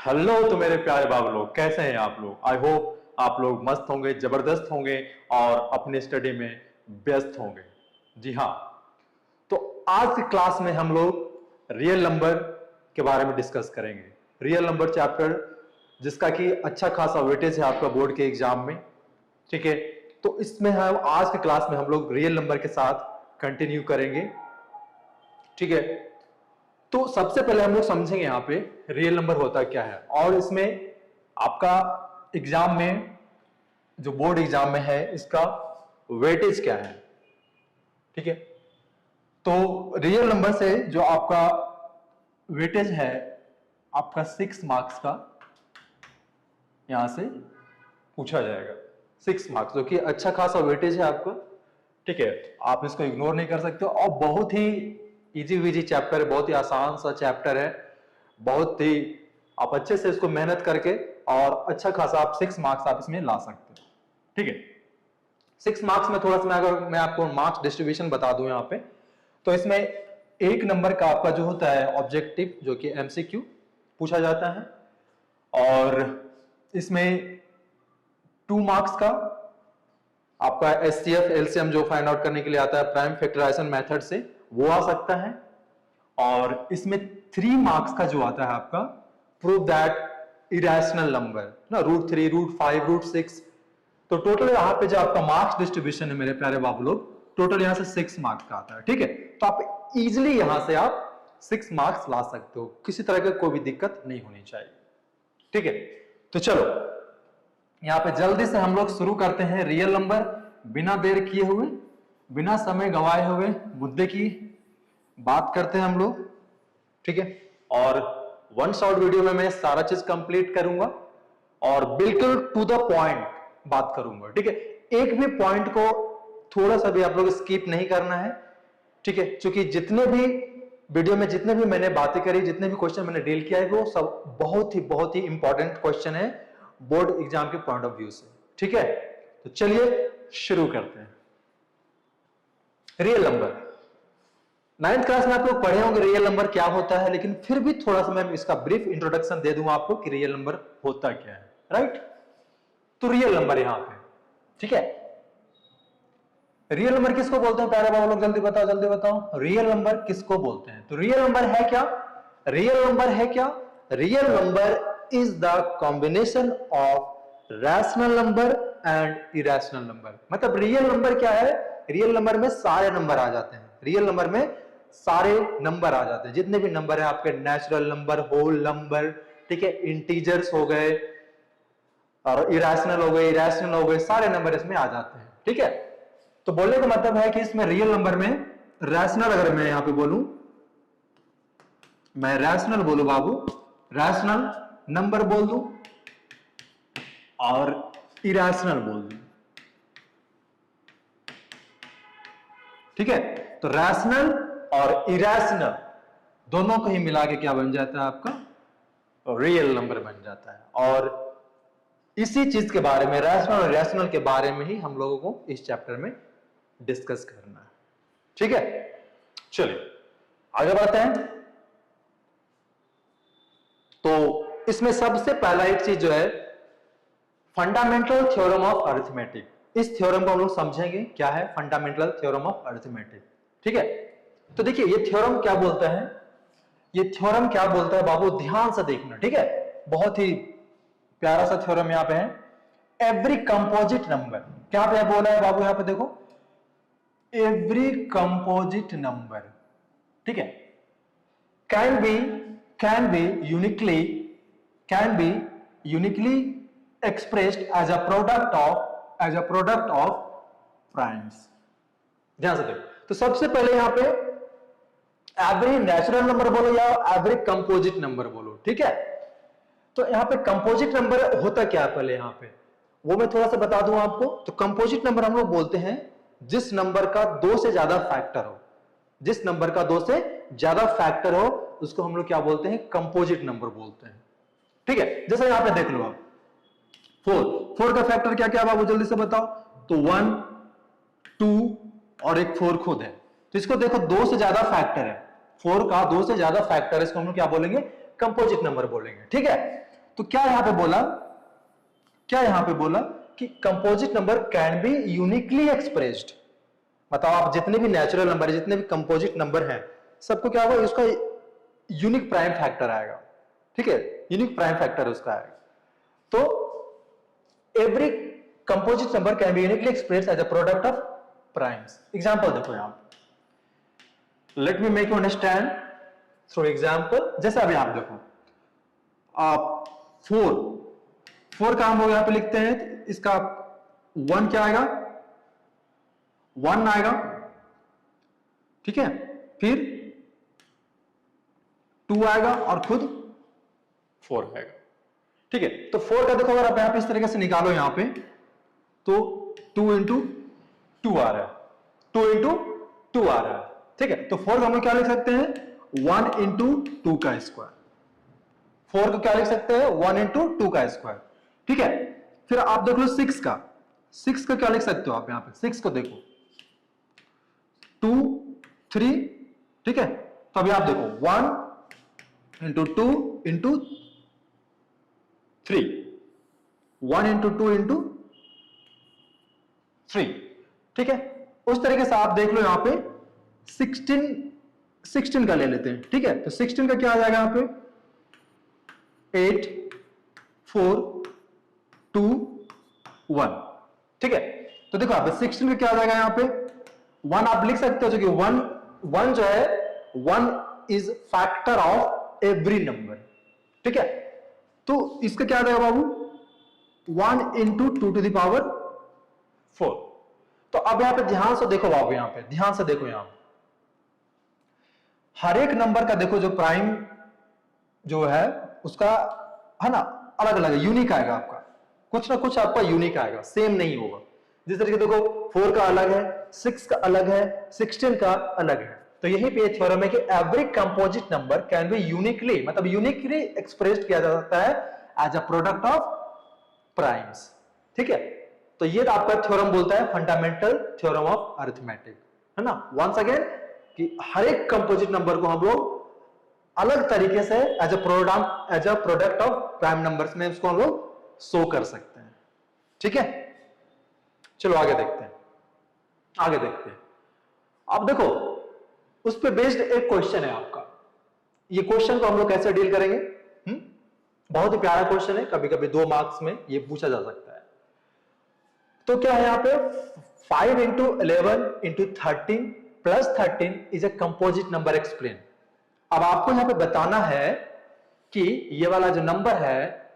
Hello तो मेरे प्यारे बाबू लोग, कैसे हैं आप लोग। आई होप आप लोग मस्त होंगे, जबरदस्त होंगे और अपनी स्टडी में व्यस्त होंगे। जी हाँ, तो आज की क्लास में हम लोग रियल नंबर के बारे में डिस्कस करेंगे। रियल नंबर चैप्टर जिसका कि अच्छा खासा वेटेज है आपका बोर्ड के एग्जाम में। ठीक है, तो इसमें हम आज की क्लास में हम लोग रियल नंबर के साथ कंटिन्यू करेंगे। ठीक है, तो सबसे पहले हम लोग समझेंगे यहाँ पे रियल नंबर होता क्या है, और इसमें आपका एग्जाम में जो बोर्ड एग्जाम में है इसका वेटेज क्या है। ठीक है, तो रियल नंबर से जो आपका वेटेज है आपका 6 मार्क्स का यहां से पूछा जाएगा। 6 मार्क्स जो कि अच्छा खासा वेटेज है आपका। ठीक है, आप इसको इग्नोर नहीं कर सकते, और बहुत ही इजी विजी चैप्टर है, बहुत ही आसान सा चैप्टर है। बहुत ही आप अच्छे से इसको मेहनत करके और अच्छा खासा आप 6 मार्क्स आप इसमें ला सकते हो। ठीक है, 6 मार्क्स में थोड़ा सा अगर मैं आपको मार्क्स डिस्ट्रीब्यूशन बता दूं यहाँ पे, तो इसमें 1 नंबर का आपका जो होता है ऑब्जेक्टिव जो कि एमसीक्यू पूछा जाता है, और इसमें 2 मार्क्स का आपका एचसीएफ एलसीएम जो फाइंड आउट करने के लिए आता है प्राइम फैक्टराइजेशन मेथड से, वो आ सकता है। और इसमें 3 मार्क्स का जो आता है आपका प्रूव दैट इरेशनल नंबर ना, √3, √5, √6। तो टोटल यहाँ पे जो आपका मार्क्स डिस्ट्रीब्यूशन है मेरे प्यारे बाबू लोग, टोटल यहाँ से 6 मार्क्स का आता है। ठीक है, तो आप इजिली यहां से आप 6 मार्क्स ला सकते हो, किसी तरह का कोई भी दिक्कत नहीं होनी चाहिए। ठीक है, तो चलो यहां पे जल्दी से हम लोग शुरू करते हैं रियल नंबर, बिना देर किए हुए, बिना समय गंवाए हुए मुद्दे की बात करते हैं हम लोग। ठीक है, और वन शॉट वीडियो में मैं सारा चीज कंप्लीट करूंगा और बिल्कुल टू द पॉइंट बात करूंगा। ठीक है, एक भी पॉइंट को थोड़ा सा भी आप लोग स्किप नहीं करना है। ठीक है, क्योंकि जितने भी वीडियो में जितने भी मैंने बातें करी, जितने भी क्वेश्चन मैंने डील किया है, वो सब बहुत ही इंपॉर्टेंट क्वेश्चन है बोर्ड एग्जाम के पॉइंट ऑफ व्यू से। ठीक है, तो चलिए शुरू करते हैं। रियल नंबर 9th क्लास में आप लोग पढ़े होंगे रियल नंबर क्या होता है, लेकिन फिर भी थोड़ा सा मैं इसका ब्रीफ इंट्रोडक्शन दे दूंगा आपको कि रियल नंबर होता क्या है। राइट, तो रियल नंबर यहां पे, ठीक है, रियल नंबर किसको बोलते हैं प्यारे बाबू लोग, जल्दी बताओ जल्दी बताओ, रियल नंबर किसको बोलते हैं। तो रियल नंबर है क्या, रियल नंबर है क्या, real number is the combination of rational number and irrational number. मतलब रियल नंबर क्या है, रियल नंबर में सारे नंबर आ जाते हैं, रियल नंबर में सारे नंबर आ जाते हैं, जितने भी नंबर है आपके, नेचुरल नंबर, होल नंबर, ठीक है, इंटीजर्स हो गए और इरेशनल हो गए, इरेशनल हो गए, सारे नंबर इसमें आ जाते हैं। ठीक है, तो बोलने का मतलब है कि इसमें रियल नंबर में रैशनल, अगर मैं यहां पे बोलूं, मैं रैशनल बोलूं बाबू, रैशनल नंबर बोल दूं और इरेशनल बोल दूं। ठीक है, तो रैशनल और इरेशनल दोनों को ही मिला के क्या बन जाता है आपका, रियल नंबर बन जाता है। और इसी चीज के बारे में, रैशनल और इरेशनल के बारे में ही हम लोगों को इस चैप्टर में डिस्कस करना है। ठीक है, चलिए आगे बढ़ते हैं। तो इसमें सबसे पहला एक चीज जो है फंडामेंटल थ्योरम ऑफ अरिथमेटिक, इस थ्योरम को हम लोग समझेंगे क्या है फंडामेंटल थ्योरम ऑफ अरिथमेटिक। ठीक है, तो देखिए ये थ्योरम क्या बोलता है, ये थ्योरम क्या बोलता है बाबू, ध्यान से देखना। ठीक है, बहुत ही प्यारा सा थ्योरम यहां पे है। एवरी कंपोजिट नंबर, क्या पे बोला है बाबू, यहां पे देखो, एवरी कंपोजिट नंबर, ठीक है, can be uniquely expressed as a product of primes. ध्यान से देखो, तो सबसे पहले यहां पे एवरी नेचुरल नंबर बोलो या एवरी कंपोजिट नंबर बोलो। ठीक है, तो यहां पे कंपोजिट नंबर होता क्या है पहले यहां पे, वो मैं थोड़ा सा बता दूं आपको। तो कंपोजिट नंबर हम लोग बोलते हैं जिस नंबर का 2 से ज्यादा फैक्टर हो, जिस नंबर का 2 से ज्यादा फैक्टर हो उसको हम लोग क्या बोलते हैं, कंपोजिट नंबर बोलते हैं। ठीक है, जैसे यहां पे देख लो आप 4 का फैक्टर क्या क्या बाबू जल्दी से बताओ। तो 1, 2 और एक 4 खुद है, तो इसको देखो 2 से ज्यादा फैक्टर है, 4 का 2 से ज्यादा फैक्टर है, इसको हम लोग क्या बोलेंगे, कंपोजिट नंबर बोलेंगे। ठीक है, तो क्या यहां पे बोला, क्या यहां पे बोला कि composite number can be uniquely expressed. मतलब आप जितने भी नेचुरल नंबर, जितने भी कंपोजिट नंबर हैं, सबको क्या होगा, उसका यूनिक प्राइम फैक्टर आएगा। ठीक है, यूनिक प्राइम फैक्टर उसका आएगा। तो every composite number can be uniquely expressed as a product of primes. Example देखो यहां, let me make you understand through example. जैसे अभी आप देखो, आप 4 का हम लोग यहां पे लिखते हैं, तो इसका 1 क्या आएगा, 1 आएगा। ठीक है, फिर 2 आएगा और खुद 4 आएगा। ठीक है, तो 4 का देखो, अगर आप यहां पे इस तरीके से निकालो यहां पे, तो 2 इंटू 2 आ रहा है, 2 इंटू 2 आ रहा है। ठीक है, तो 4 का हम लोग क्या लिख सकते हैं, 1 इंटू 2 का स्क्वायर। 4 को क्या लिख सकते हैं, 1 इंटू 2 का स्क्वायर। ठीक है, फिर आप देख लो 6 का, 6 का क्या लिख सकते हो आप यहां पे, 6 को देखो 2 3। ठीक है, तो अभी आप देखो 1 इंटू 2 इंटू 3, 1 इंटू 2 इंटू 3। ठीक है, उस तरीके से आप देख लो यहां पे 16 का ले लेते हैं। ठीक है, तो 16 का क्या आ जाएगा यहां पे, 8 4 2 1। ठीक है, तो देखो आप 16 का क्या आ जाएगा यहां पे, 1 आप लिख सकते हो, जो कि 1 जो है, 1 is factor of every number. ठीक है, तो इसका क्या आ जाएगा बाबू, 1 इंटू 2 टू द पावर 4। तो अब यहां पे ध्यान से देखो बाबू, यहां पे ध्यान से देखो, यहां हर एक नंबर का देखो जो प्राइम जो है उसका, है ना, अलग अलग है, यूनिक आएगा आपका, कुछ ना कुछ आपका यूनिक आएगा, सेम नहीं होगा। जिस तरीके देखो 4 का अलग है, 6 का अलग है, 16 का अलग है। तो यही पे थ्योरम है कि every composite number can be uniquely, मतलब यूनिकली एक्सप्रेस्ड किया जा सकता है as a product of primes. ठीक है, तो ये आपका थ्योरम बोलता है फंडामेंटल थ्योरम ऑफ अरिथमेटिक, है ना। वंस अगेन, कि हर एक कंपोजिट नंबर को हम लोग अलग तरीके से as a product of prime numbers में इसको हम लोग शो कर सकते हैं। ठीक है, चलो आगे देखते हैं, आगे देखते हैं। अब देखो, उस पे बेस्ड एक क्वेश्चन है आपका, ये क्वेश्चन को हम लोग कैसे डील करेंगे, बहुत ही प्यारा क्वेश्चन है, कभी कभी 2 मार्क्स में ये पूछा जा सकता है। तो क्या है यहाँ पे, 5 into 11 into 13 plus 13 is a composite number, explain. अब आपको यहां पे बताना है कि ये वाला जो नंबर है,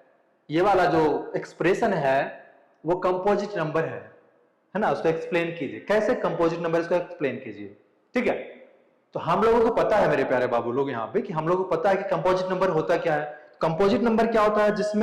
ये वाला जो एक्सप्रेशन है, वो कंपोजिट नंबर है ना, उसको एक्सप्लेन कीजिए। कैसे कंपोजिट नंबर, इसको एक्सप्लेन कीजिए। ठीक है, तो हम लोगों को पता है मेरे प्यारे बाबू लोग यहां पे, कि हम लोगों को पता है कि कंपोजिट नंबर होता क्या है। कंपोजिट नंबर क्या होता है, जिस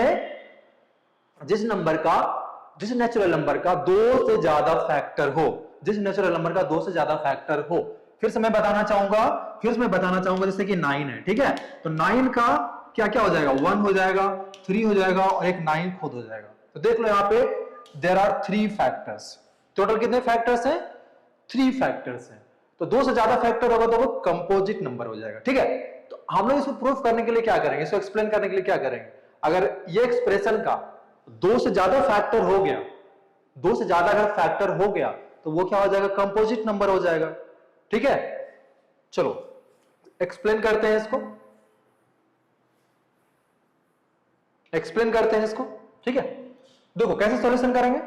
नेचुरल नंबर का 2 से ज्यादा फैक्टर हो, जिस नेचुरल नंबर का 2 से ज्यादा फैक्टर हो। फिर से मैं बताना चाहूंगा, जैसे कि 9 है। ठीक है, तो 9 का क्या क्या हो जाएगा, 1 हो जाएगा, 3 हो जाएगा और एक 9 खुद हो जाएगा। तो देख लो यहाँ पे देयर आर 3 फैक्टर्स। टोटल कितने फैक्टर्स हैं, 3 फैक्टर्स हैं। तो 2 से ज्यादा फैक्टर होगा तो वो कंपोजिट नंबर हो जाएगा। ठीक है, तो हम लोग इसको प्रूफ करने के लिए क्या करेंगे, इसको एक्सप्लेन करने के लिए क्या करेंगे, अगर ये एक्सप्रेशन का 2 से ज्यादा फैक्टर हो गया, 2 से ज्यादा अगर फैक्टर हो गया, तो वो क्या हो जाएगा, कंपोजिट नंबर हो जाएगा। ठीक है, चलो एक्सप्लेन करते हैं इसको, एक्सप्लेन करते हैं इसको। ठीक है, देखो कैसे सॉल्यूशन करेंगे।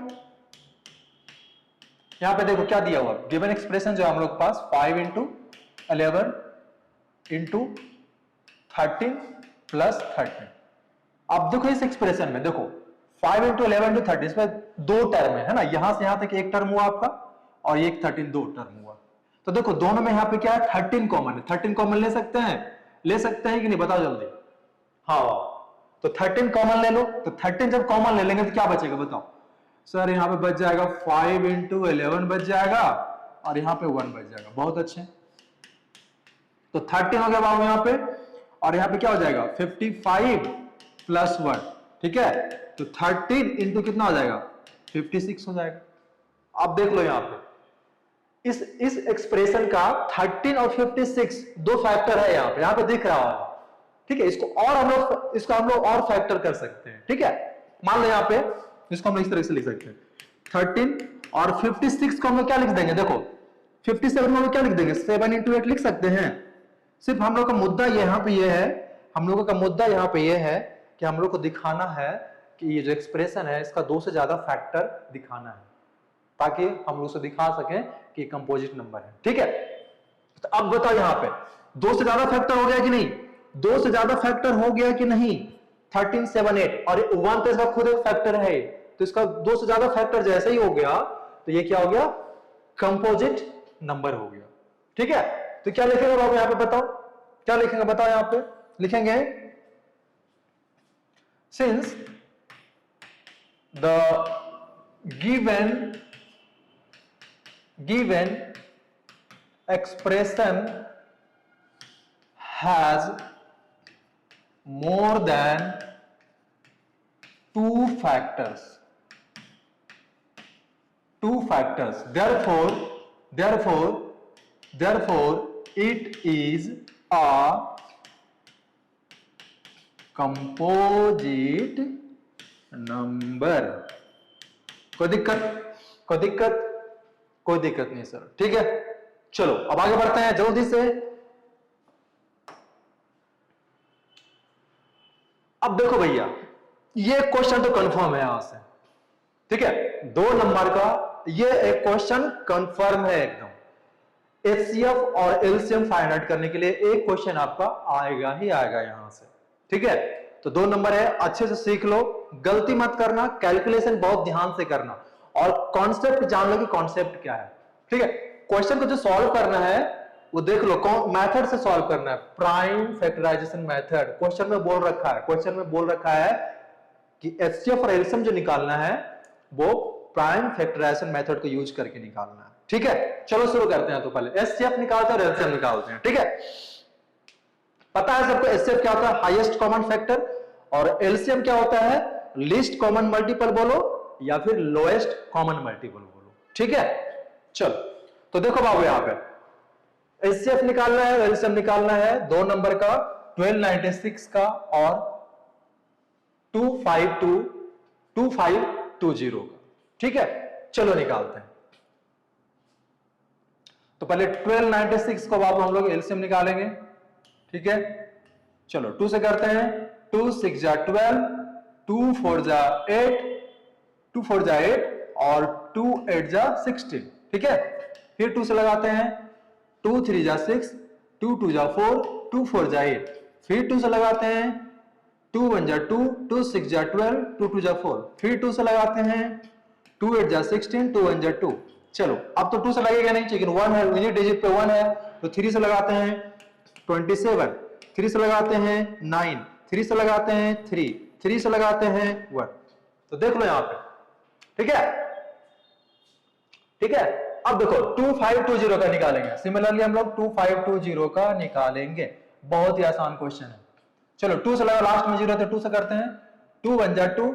यहां पे देखो क्या दिया हुआ, गिवन एक्सप्रेशन जो हम लोग पास 5 इंटू 11 इंटू 13 प्लस 13। अब देखो इस एक्सप्रेशन में देखो 5 इंटू 11 इंटू 13, इसमें 2 टर्म है ना, यहां से यहां तक एक टर्म हुआ आपका, और ये 13 2 टर्म हुआ। तो देखो दोनों में यहां पे क्या है, 13 कॉमन है। 13 कॉमन ले सकते हैं कि नहीं, बताओ जल्दी। हाँ, तो 13 कॉमन ले लो। तो 13 जब कॉमन ले लेंगे तो क्या बचेगा बताओ सर, यहां पे बच जाएगा 5 इंटू 11 बच जाएगा, और यहां पे 1 बच जाएगा। बहुत अच्छे, तो 13 हो गया बाबू यहां पे, और यहां पे क्या हो जाएगा 55 प्लस 1। ठीक है, तो 13 इंटू कितना हो जाएगा, 56 हो जाएगा। अब देख लो यहां पे इस एक्सप्रेशन का 13 और 56 2 फैक्टर है, यहां पे दिख रहा है। ठीक है, इसको हम लोग और फैक्टर कर सकते हैं। ठीक है, मान लो यहाँ पे इसको हम लोग इस तरह से लिख सकते हैं 13 और 56 को हम लोग क्या लिख देंगे, देखो 57 को हम लोग क्या लिख देंगे 7 into 8 लिख सकते हैं। सिर्फ हम लोग का मुद्दा यहाँ पे ये है, हम लोगों का मुद्दा यहाँ पे ये है कि हम लोग को दिखाना है कि ये जो एक्सप्रेशन है इसका 2 से ज्यादा फैक्टर दिखाना है, ताकि हम लोग से दिखा सकें कि कंपोजिट नंबर है। ठीक है, तो अब बताओ यहाँ पे 2 से ज्यादा फैक्टर हो गया कि नहीं, 2 से ज्यादा फैक्टर हो गया कि नहीं, 13, 7, 8 और 1 तो इसका खुद एक फैक्टर है, तो इसका 2 से ज्यादा फैक्टर जैसे ही हो गया तो ये क्या हो गया, कंपोजिट नंबर हो गया। ठीक है, तो क्या लिखेंगे बाबू यहाँ पे बताओ, क्या लिखेंगे बताओ, यहाँ पे लिखेंगे since the given expression has more than 2 factors, therefore it is a composite number। कोई दिक्कत नहीं सर। ठीक है, चलो अब आगे बढ़ते हैं जल्दी से। अब देखो भैया, ये क्वेश्चन तो कंफर्म है यहां से। ठीक है, 2 नंबर का ये एक क्वेश्चन कंफर्म है एकदम। एचसीएफ और एलसीएम फाइंड आउट करने के लिए एक क्वेश्चन आपका आएगा ही आएगा यहां से। ठीक है, तो 2 नंबर है, अच्छे से सीख लो, गलती मत करना, कैलकुलेशन बहुत ध्यान से करना और कॉन्सेप्ट जान लो कि कॉन्सेप्ट क्या है। ठीक है, क्वेश्चन को जो सॉल्व करना है वो देख लो, कौन मेथड से सॉल्व करना है, प्राइम फैक्टराइजेशन मेथड। क्वेश्चन में बोल रखा है कि एचसीएफ और एलसीएम जो निकालना है वो प्राइम फैक्टराइजेशन मेथड को यूज करके निकालना है। ठीक है, चलो शुरू करते हैं। तो पहले एचसीएफ निकालते हैं और एलसीएम निकालते हैं। ठीक है, पता है सबको एचसीएफ क्या होता है, हाईएस्ट कॉमन फैक्टर, और एलसीएम क्या होता है, लीस्ट कॉमन मल्टीपल बोलो या फिर लोएस्ट कॉमन मल्टीपल बोलो। ठीक है, चलो तो देखो बाबू यहाँ पे एचसीएफ निकालना है, एलसीएम निकालना है 2 नंबर का, 1296 का और 2520 का। ठीक है, चलो निकालते हैं। तो पहले 1296 को बाबू हम लोग एलसीएम निकालेंगे। ठीक है, चलो 2 से करते हैं, 2 6 जा 12, 2 4 जा 8, 2 4 जा 8 और 2 8 जा 16। ठीक है, फिर 2 से लगाते हैं, 2 3 जा 6, 2 2 जा 4, 2 4 जा 8, फिर 2 से लगाते हैं, 2 1 जा 2, 2 6 जा 12, 2 2 जा 4, फिर 2 से लगाते हैं, 2 8 जा 16, 2 1 जा 2। चलो अब तो 2 से लगेगा नहीं, लेकिन 1 है, यूनिट डिजिट पे 1 है, तो 3 से लगाते हैं 27, 3 से लगाते हैं 9, 3 से लगाते हैं 3, 3 से लगाते हैं 1। तो देख लो यहां पे। ठीक है, ठीक है, अब देखो 2520 का निकालेंगे। सिमिलरली हम लोग 2520 का निकालेंगे, बहुत ही आसान क्वेश्चन है। चलो 2 से लगा, लास्ट में 0 है तो 2 से करते हैं, 2 1 जा 2,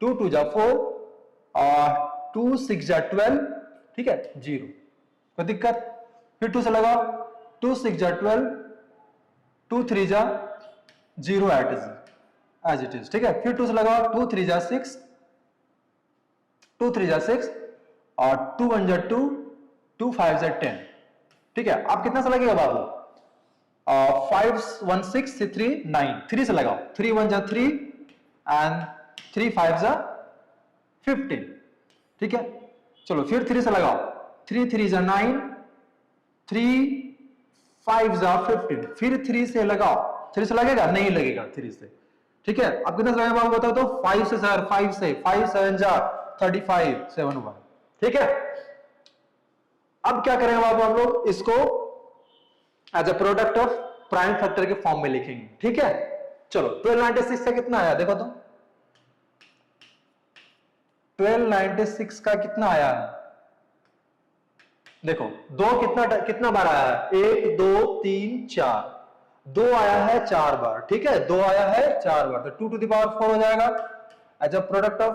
2 2 जा 4 और 2 6 जा 12। ठीक है, 0, कोई दिक्कत। फिर 2 से लगा, 2 6 जा 12, 2 3 जा 0 एज इट इज। ठीक है, फिर 2 से लगा, 2 3 जा 6, 2 3 जा 6 और 2 1 जा 2, 2 5 जा 10। ठीक है, अब कितना से लगेगा बाबू, 5 1 6 से 3 9, 3 से लगाओ, 3 1 जा 3 एंड 3 5 जा 15। ठीक है, चलो फिर 3 से लगाओ, 3 3 जा 9, 3 5 जा 15, फिर 3 से लगाओ, 3 से लगेगा नहीं, लगेगा 3 से। ठीक है, अब कितना से लगेगा बाबू बताओ तो, 5 से सर, 5 से 5 7 जा 35 7 1। ठीक है, अब क्या करेंगे बाबू हम लोग, इसको as a product of prime factor के फॉर्म में लिखेंगे। ठीक है, चलो 1296 से कितना आया देखो तो, 1296 का कितना आया है देखो, 2 कितना बार आया है, 1 2 3 4, 2 आया है 4 बार। ठीक है, 2 आया है 4 बार, तो 2 टू द पावर 4 हो जाएगा। As a product of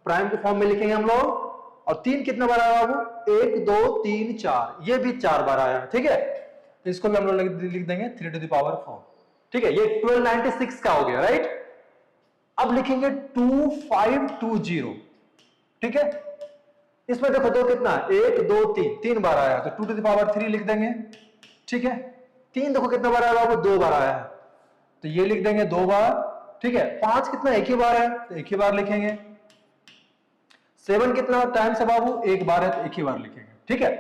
prime के फॉर्म में लिखेंगे हम लोग। और 3 कितना बार आया बाबू, 1 2 3 4, ये भी 4 बार आया है। ठीक है, इसको भी हम लोग लिख देंगे 3 टू द पावर 4। ठीक है, ये 1296 का हो गया, राइट। अब लिखेंगे 2520, ठीक है। इसमें देखो दो कितना, 1 2 3, 3 बार आया तो 2 टू द पावर 3 लिख देंगे, ठीक है। 3 देखो कितना बार आया, वो 2 बार आया है तो ये लिख देंगे 2 बार, ठीक है। 5 कितना, एक ही बार है तो एक ही बार लिखेंगे। 7 कितना टाइम से बाबू, एक बार है तो एक ही बार लिखेंगे, ठीक है।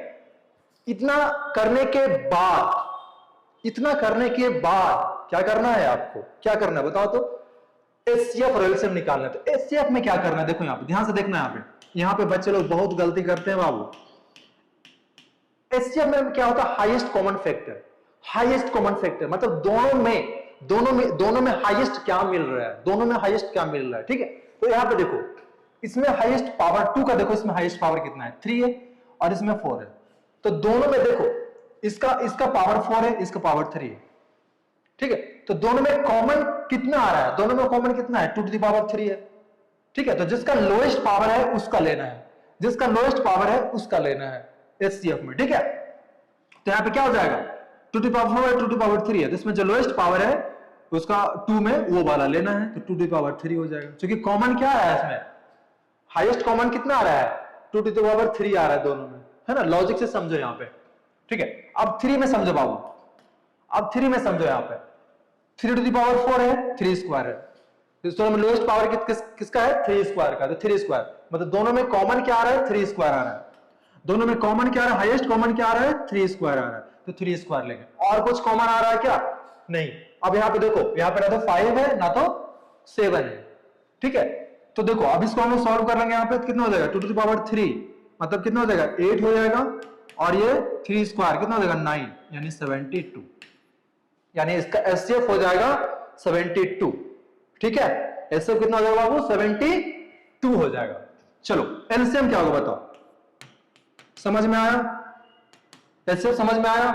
इतना करने के बाद, इतना करने के बाद क्या करना है आपको, क्या करना है बताओ तो, एचसीएफ और एलसीएम निकालना है। तो एचसीएफ में क्या करना है, देखो यहां पे ध्यान से देखना, यहां पे बच्चे लोग बहुत गलती करते हैं बाबू। एचसीएफ में क्या होता है, highest common factor. Highest common factor मतलब दोनों में हाईएस्ट क्या मिल रहा है, दोनों में हाईएस्ट क्या मिल रहा है, ठीक है। तो यहां पे देखो, इसमें हाईएस्ट पावर 2 का देखो, इसमें हाईएस्ट पावर कितना है, 3 है और इसमें 4 है। तो दोनों में देखो, इसका पावर 4 है, इसका पावर 3 है, ठीक है। तो दोनों में कॉमन कितना आ रहा है, दोनों में कॉमन कितना है, 2 टू द पावर 3 है, ठीक है। तो जिसका लोएस्ट पावर है उसका लेना है, जिसका लोएस्ट पावर है उसका लेना है एचसीएफ में, ठीक है। तो यहां पे क्या हो जाएगा, 2 टू द पावर 4 है, 2 टू द पावर 3 है, तो इसमें जो लोएस्ट पावर है उसका 2 में वो वाला लेना है, तो 2 टू द पावर 3 हो जाएगा। क्योंकि कॉमन क्या है इसमें, हाईएस्ट कॉमन कितना आ रहा है, 2 टू द पावर 3 आ रहा है दोनों में, है ना। लॉजिक से समझो यहां पे, ठीक है। अब 3 में समझो बाबू, अब 3 में समझो, यहां पे 3 टू द पावर 4 है, 3 स्क्वायर है, तो दोनों में लोएस्ट पावर किसका है, 3 स्क्वायर का, तो 3 स्क्वायर मतलब दोनों में कॉमन क्या आ रहा है, 3 स्क्वायर आ रहा है। दोनों में कॉमन क्या आ रहा है, हाईएस्ट कॉमन क्या आ रहा है, 3 स्क्वायर आ रहा है, तो 3 स्क्वायर लेंगे। और कुछ कॉमन आ रहा है क्या, नहीं। अब यहां पे देखो, यहां पे ना तो 5 है ना तो 7 है, ठीक है। तो देखो अब इसको हम सॉल्व कर लेंगे, यहां पे कितना हो जाएगा, 2 टू द पावर 3 मतलब कितना हो जाएगा, 8 हो जाएगा, और ये 3 स्क्वायर कितना हो जाएगा, 9 यानी 72, यानी इसका एचसीएफ हो जाएगा 72, ठीक है। एचसीएफ कितना हो जाएगा बाबू, 72 हो जाएगा। चलो एलसीएम क्या होगा बताओ, समझ में आया, एलसीएम समझ में आया।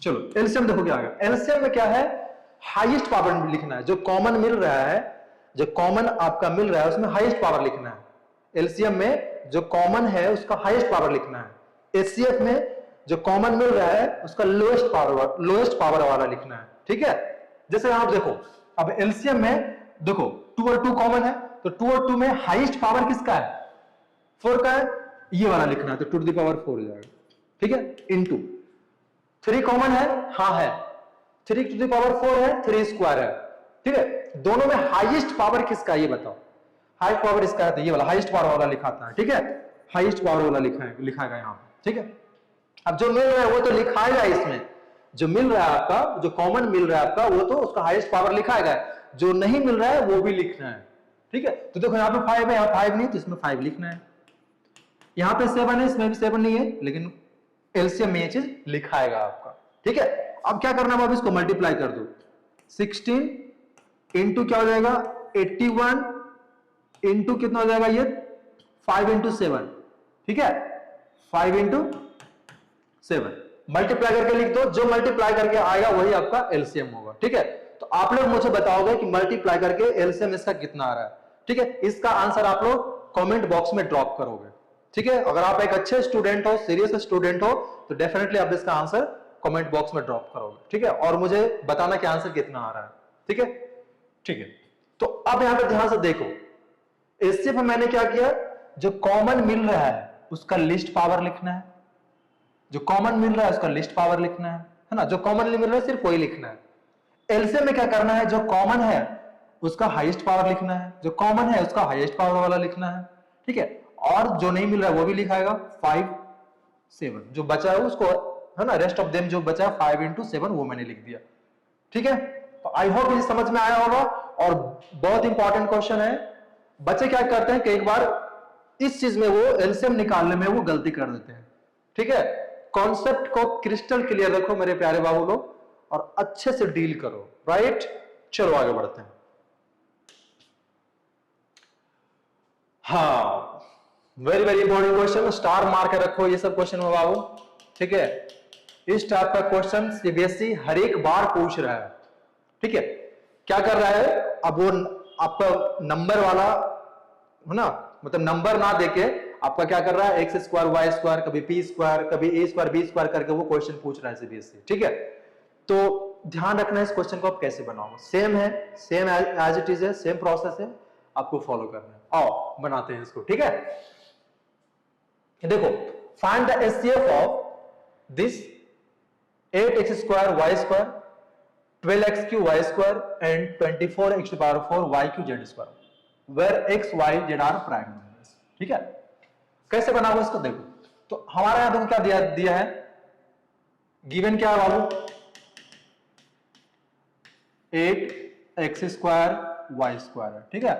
चलो एलसीएम देखो क्या आएगा, एलसीएम में क्या है, हाईएस्ट पावर लिखना है, जो कॉमन मिल रहा है, जो कॉमन आपका मिल रहा है उसमें हाईएस्ट पावर लिखना है। एलसीएम में जो कॉमन है उसका हाईएस्ट पावर लिखना है, एचसीएफ में जो कॉमन मिल रहा है उसका लोएस्ट पावर वाला लिखना है, ठीक है। जैसे आप देखो, अब एलसीएम में देखो 2 और 2 कॉमन है, तो 2 और 2 में हाईएस्ट पावर किसका है, 4 का है, ये वाला लिखना है, तो 2 टू द पावर 4 हो जाएगा, ठीक है। इनटू 3 कॉमन है, हाँ है, 3 टू द पावर 4 है, 3 स्क्वायर है, ठीक है। दोनों में हाईएस्ट पावर किसका है ये बताओ, हाईएस्ट पावर इसका है, तो ये वाला हाईएस्ट पावर वाला लिखाता है, ठीक है। हाईएस्ट पावर वाला लिखाएगा यहां पे, ठीक है। अब जो मिल रहा है वो तो लिखाएगा, इसमें जो मिल रहा है आपका, जो कॉमन मिल रहा है आपका, वो तो उसका हाईएस्ट पावर लिखाएगा, जो नहीं मिल रहा है वो भी लिखना है, ठीक है। तो देखो यहाँ पे 5 है, यहाँ 5 नहीं, तो इसमें 5 लिखना है। यहाँ पे 7 है, इसमें भी 7 नहीं है, लेकिन एलसीएम में ये चीज लिखाएगा आपका, ठीक है। अब क्या करना है, अब इसको मल्टीप्लाई कर दो, 16 इंटू क्या हो जाएगा, 81 इंटू कितना हो जाएगा, ये 5 इंटू 7, ठीक है, 5 इंटू 7 मल्टीप्लाई करके लिख दो, जो मल्टीप्लाई करके आएगा वही आपका एलसीएम होगा, ठीक है। तो आप लोग मुझे बताओगे कि मल्टीप्लाई करके एलसीएम इसका कितना आ रहा है, ठीक है। इसका आंसर आप लोग कमेंट बॉक्स में ड्रॉप करोगे, ठीक है। अगर आप एक अच्छे स्टूडेंट हो, सीरियस स्टूडेंट हो, तो डेफिनेटली आप इसका आंसर कमेंट बॉक्स में ड्रॉप करोगे, ठीक है। और मुझे बताना कि आंसर कितना आ रहा है, ठीक है, ठीक है। तो अब यहां पर ध्यान से देखो, एचसीएफ में मैंने क्या किया, जो कॉमन मिल रहा है उसका लिस्ट पावर लिखना है, जो कॉमन मिल रहा है उसका लिस्ट पावर लिखना है ना, जो कॉमन मिल रहा है सिर्फ वही लिखना है। एलसीएम में क्या करना है, जो कॉमन है उसका हाईएस्ट पावर लिखना है, जो कॉमन है उसका हाईएस्ट पावर वाला लिखना है, ठीक है। और जो नहीं मिल रहा है वो भी लिखाएगा, 5 7 जो बचा है उसको, है ना, रेस्ट ऑफ देम जो बचा है 5 इंटू 7 वो मैंने लिख दिया, ठीक है। तो आई होप ये समझ में आया होगा। और बहुत इंपॉर्टेंट क्वेश्चन है, बच्चे क्या करते हैं कि एक बार इस चीज में वो एलसीएम निकालने में वो गलती कर देते हैं, ठीक है। कॉन्सेप्ट को क्रिस्टल क्लियर रखो मेरे प्यारे बाबू लोग, और अच्छे से डील करो, राइट। चलो आगे बढ़ते हैं। हाँ, very very important question, star मार के रखो ये सब क्वेश्चन में बाबू, ठीक है। इस टाइप का क्वेश्चन सीबीएसई हर एक बार पूछ रहा है, ठीक है। क्या कर रहा है, अब वो आपका नंबर वाला है ना, मतलब नंबर ना देके आपका क्या कर रहा है, एक्स स्क्वायर वाई स्क्वायर, कभी पी स्क्वायर, कभी ए स्क्वायर बी स्क्वायर करके वो क्वेश्चन पूछ रहा है सीबीएसई, ठीक है। तो ध्यान रखना है इस क्वेश्चन को आप कैसे बनाओगे। सेम है, सेम एज इट इज है, सेम प्रोसेस है, आपको फॉलो करना है। आओ बनाते हैं इसको, ठीक है। देखो, find the HCF of this 8x square y square, 12x q y square and 24x two power 4 y q z square, where x y z are prime numbers. ठीक है, कैसे बनाओगे इसको देखो। तो हमारे यहां देखो क्या दिया है, गिवन क्या है बाबू, 8x स्क्वायर वाई स्क्वायर है। ठीक है,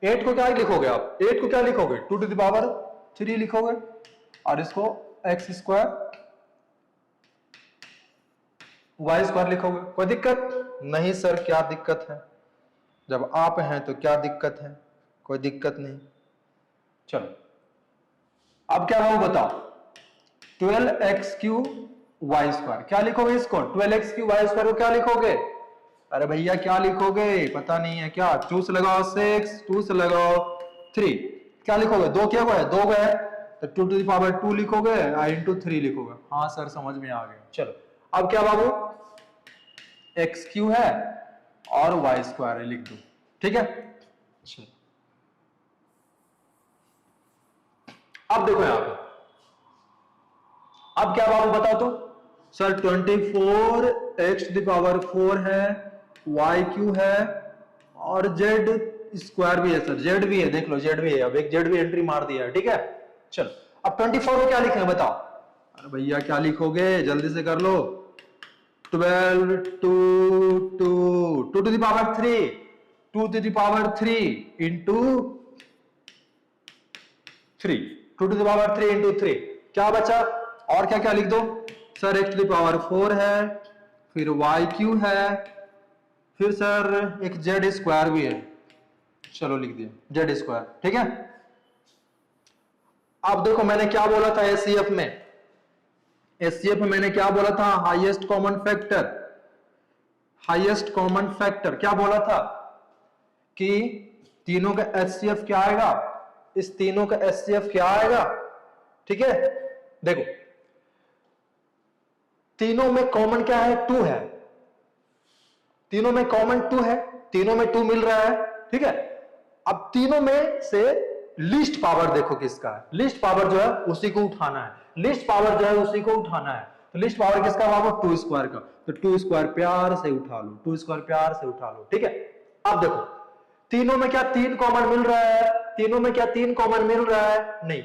8 को क्या लिखोगे आप, 8 को क्या लिखोगे 2 टू द पावर 3 लिखोगे, और इसको x स्क्वायर वाई स्क्वायर लिखोगे। कोई दिक्कत नहीं सर, क्या दिक्कत है, जब आप हैं तो क्या दिक्कत है, कोई दिक्कत नहीं। चलो अब क्या हो बताओ, 12x क्यू वाई स्क्वायर क्या लिखोगे इसको, 12x क्यू वाई स्क्वायर को क्या लिखोगे, अरे भैया क्या लिखोगे पता नहीं है क्या, 2 से लगाओ 6, 2 से लगाओ 3, क्या लिखोगे, 2 क्या है, 2 है तो 2 टू द पावर 2 लिखोगे, इंटू 3 लिखोगे। हाँ सर समझ में आ गया। चलो अब क्या बाबू, एक्स क्यू है और वाई स्क्वायर है, लिख दो। ठीक है, चलो अब देखो यहां पे, अब क्या बाबू बताओ तो, sir 24x to the power 4 है, वाई क्यू है और जेड स्क्वायर भी है। सर जेड भी है, देख लो जेड भी है, अब एक जेड भी एंट्री मार दिया है। ठीक है, चलो अब 24 को क्या लिखेंगे बताओ, अरे भैया क्या लिखोगे जल्दी से कर लो, 12 to the power 3, 2 to the power 3 इंटू 3, 2 टू द पावर 3 इंटू 3, क्या बचा, और क्या क्या लिख दो sir, x to the power 4 है, फिर वाई क्यू है, फिर सर एक जेड स्क्वायर भी है, चलो लिख दिया जेड स्क्वायर। ठीक है, अब देखो मैंने क्या बोला था एचसीएफ में, एचसीएफ में मैंने क्या बोला था, highest common factor, highest common factor क्या बोला था कि तीनों का एचसीएफ क्या आएगा, इस तीनों का एचसीएफ क्या आएगा। ठीक है, देखो तीनों में कॉमन क्या है, 2 है, तीनों में कॉमन 2 है, तीनों में 2 मिल रहा है। ठीक है, अब तीनों में से लीस्ट पावर देखो किसका है, लीस्ट पावर जो है उसी को उठाना है, लिस्ट पावर जो है उसी को उठाना है। तो लिस्ट पावर किसका बाबू, 2 स्क्वायर का, तो 2 स्क्वायर प्यार से उठा लो, 2 स्क्वायर प्यार से उठा लो। ठीक है, अब देखो तीनों में क्या 3 कॉमन मिल रहा है, तीनों में क्या 3 कॉमन मिल रहा है, नहीं,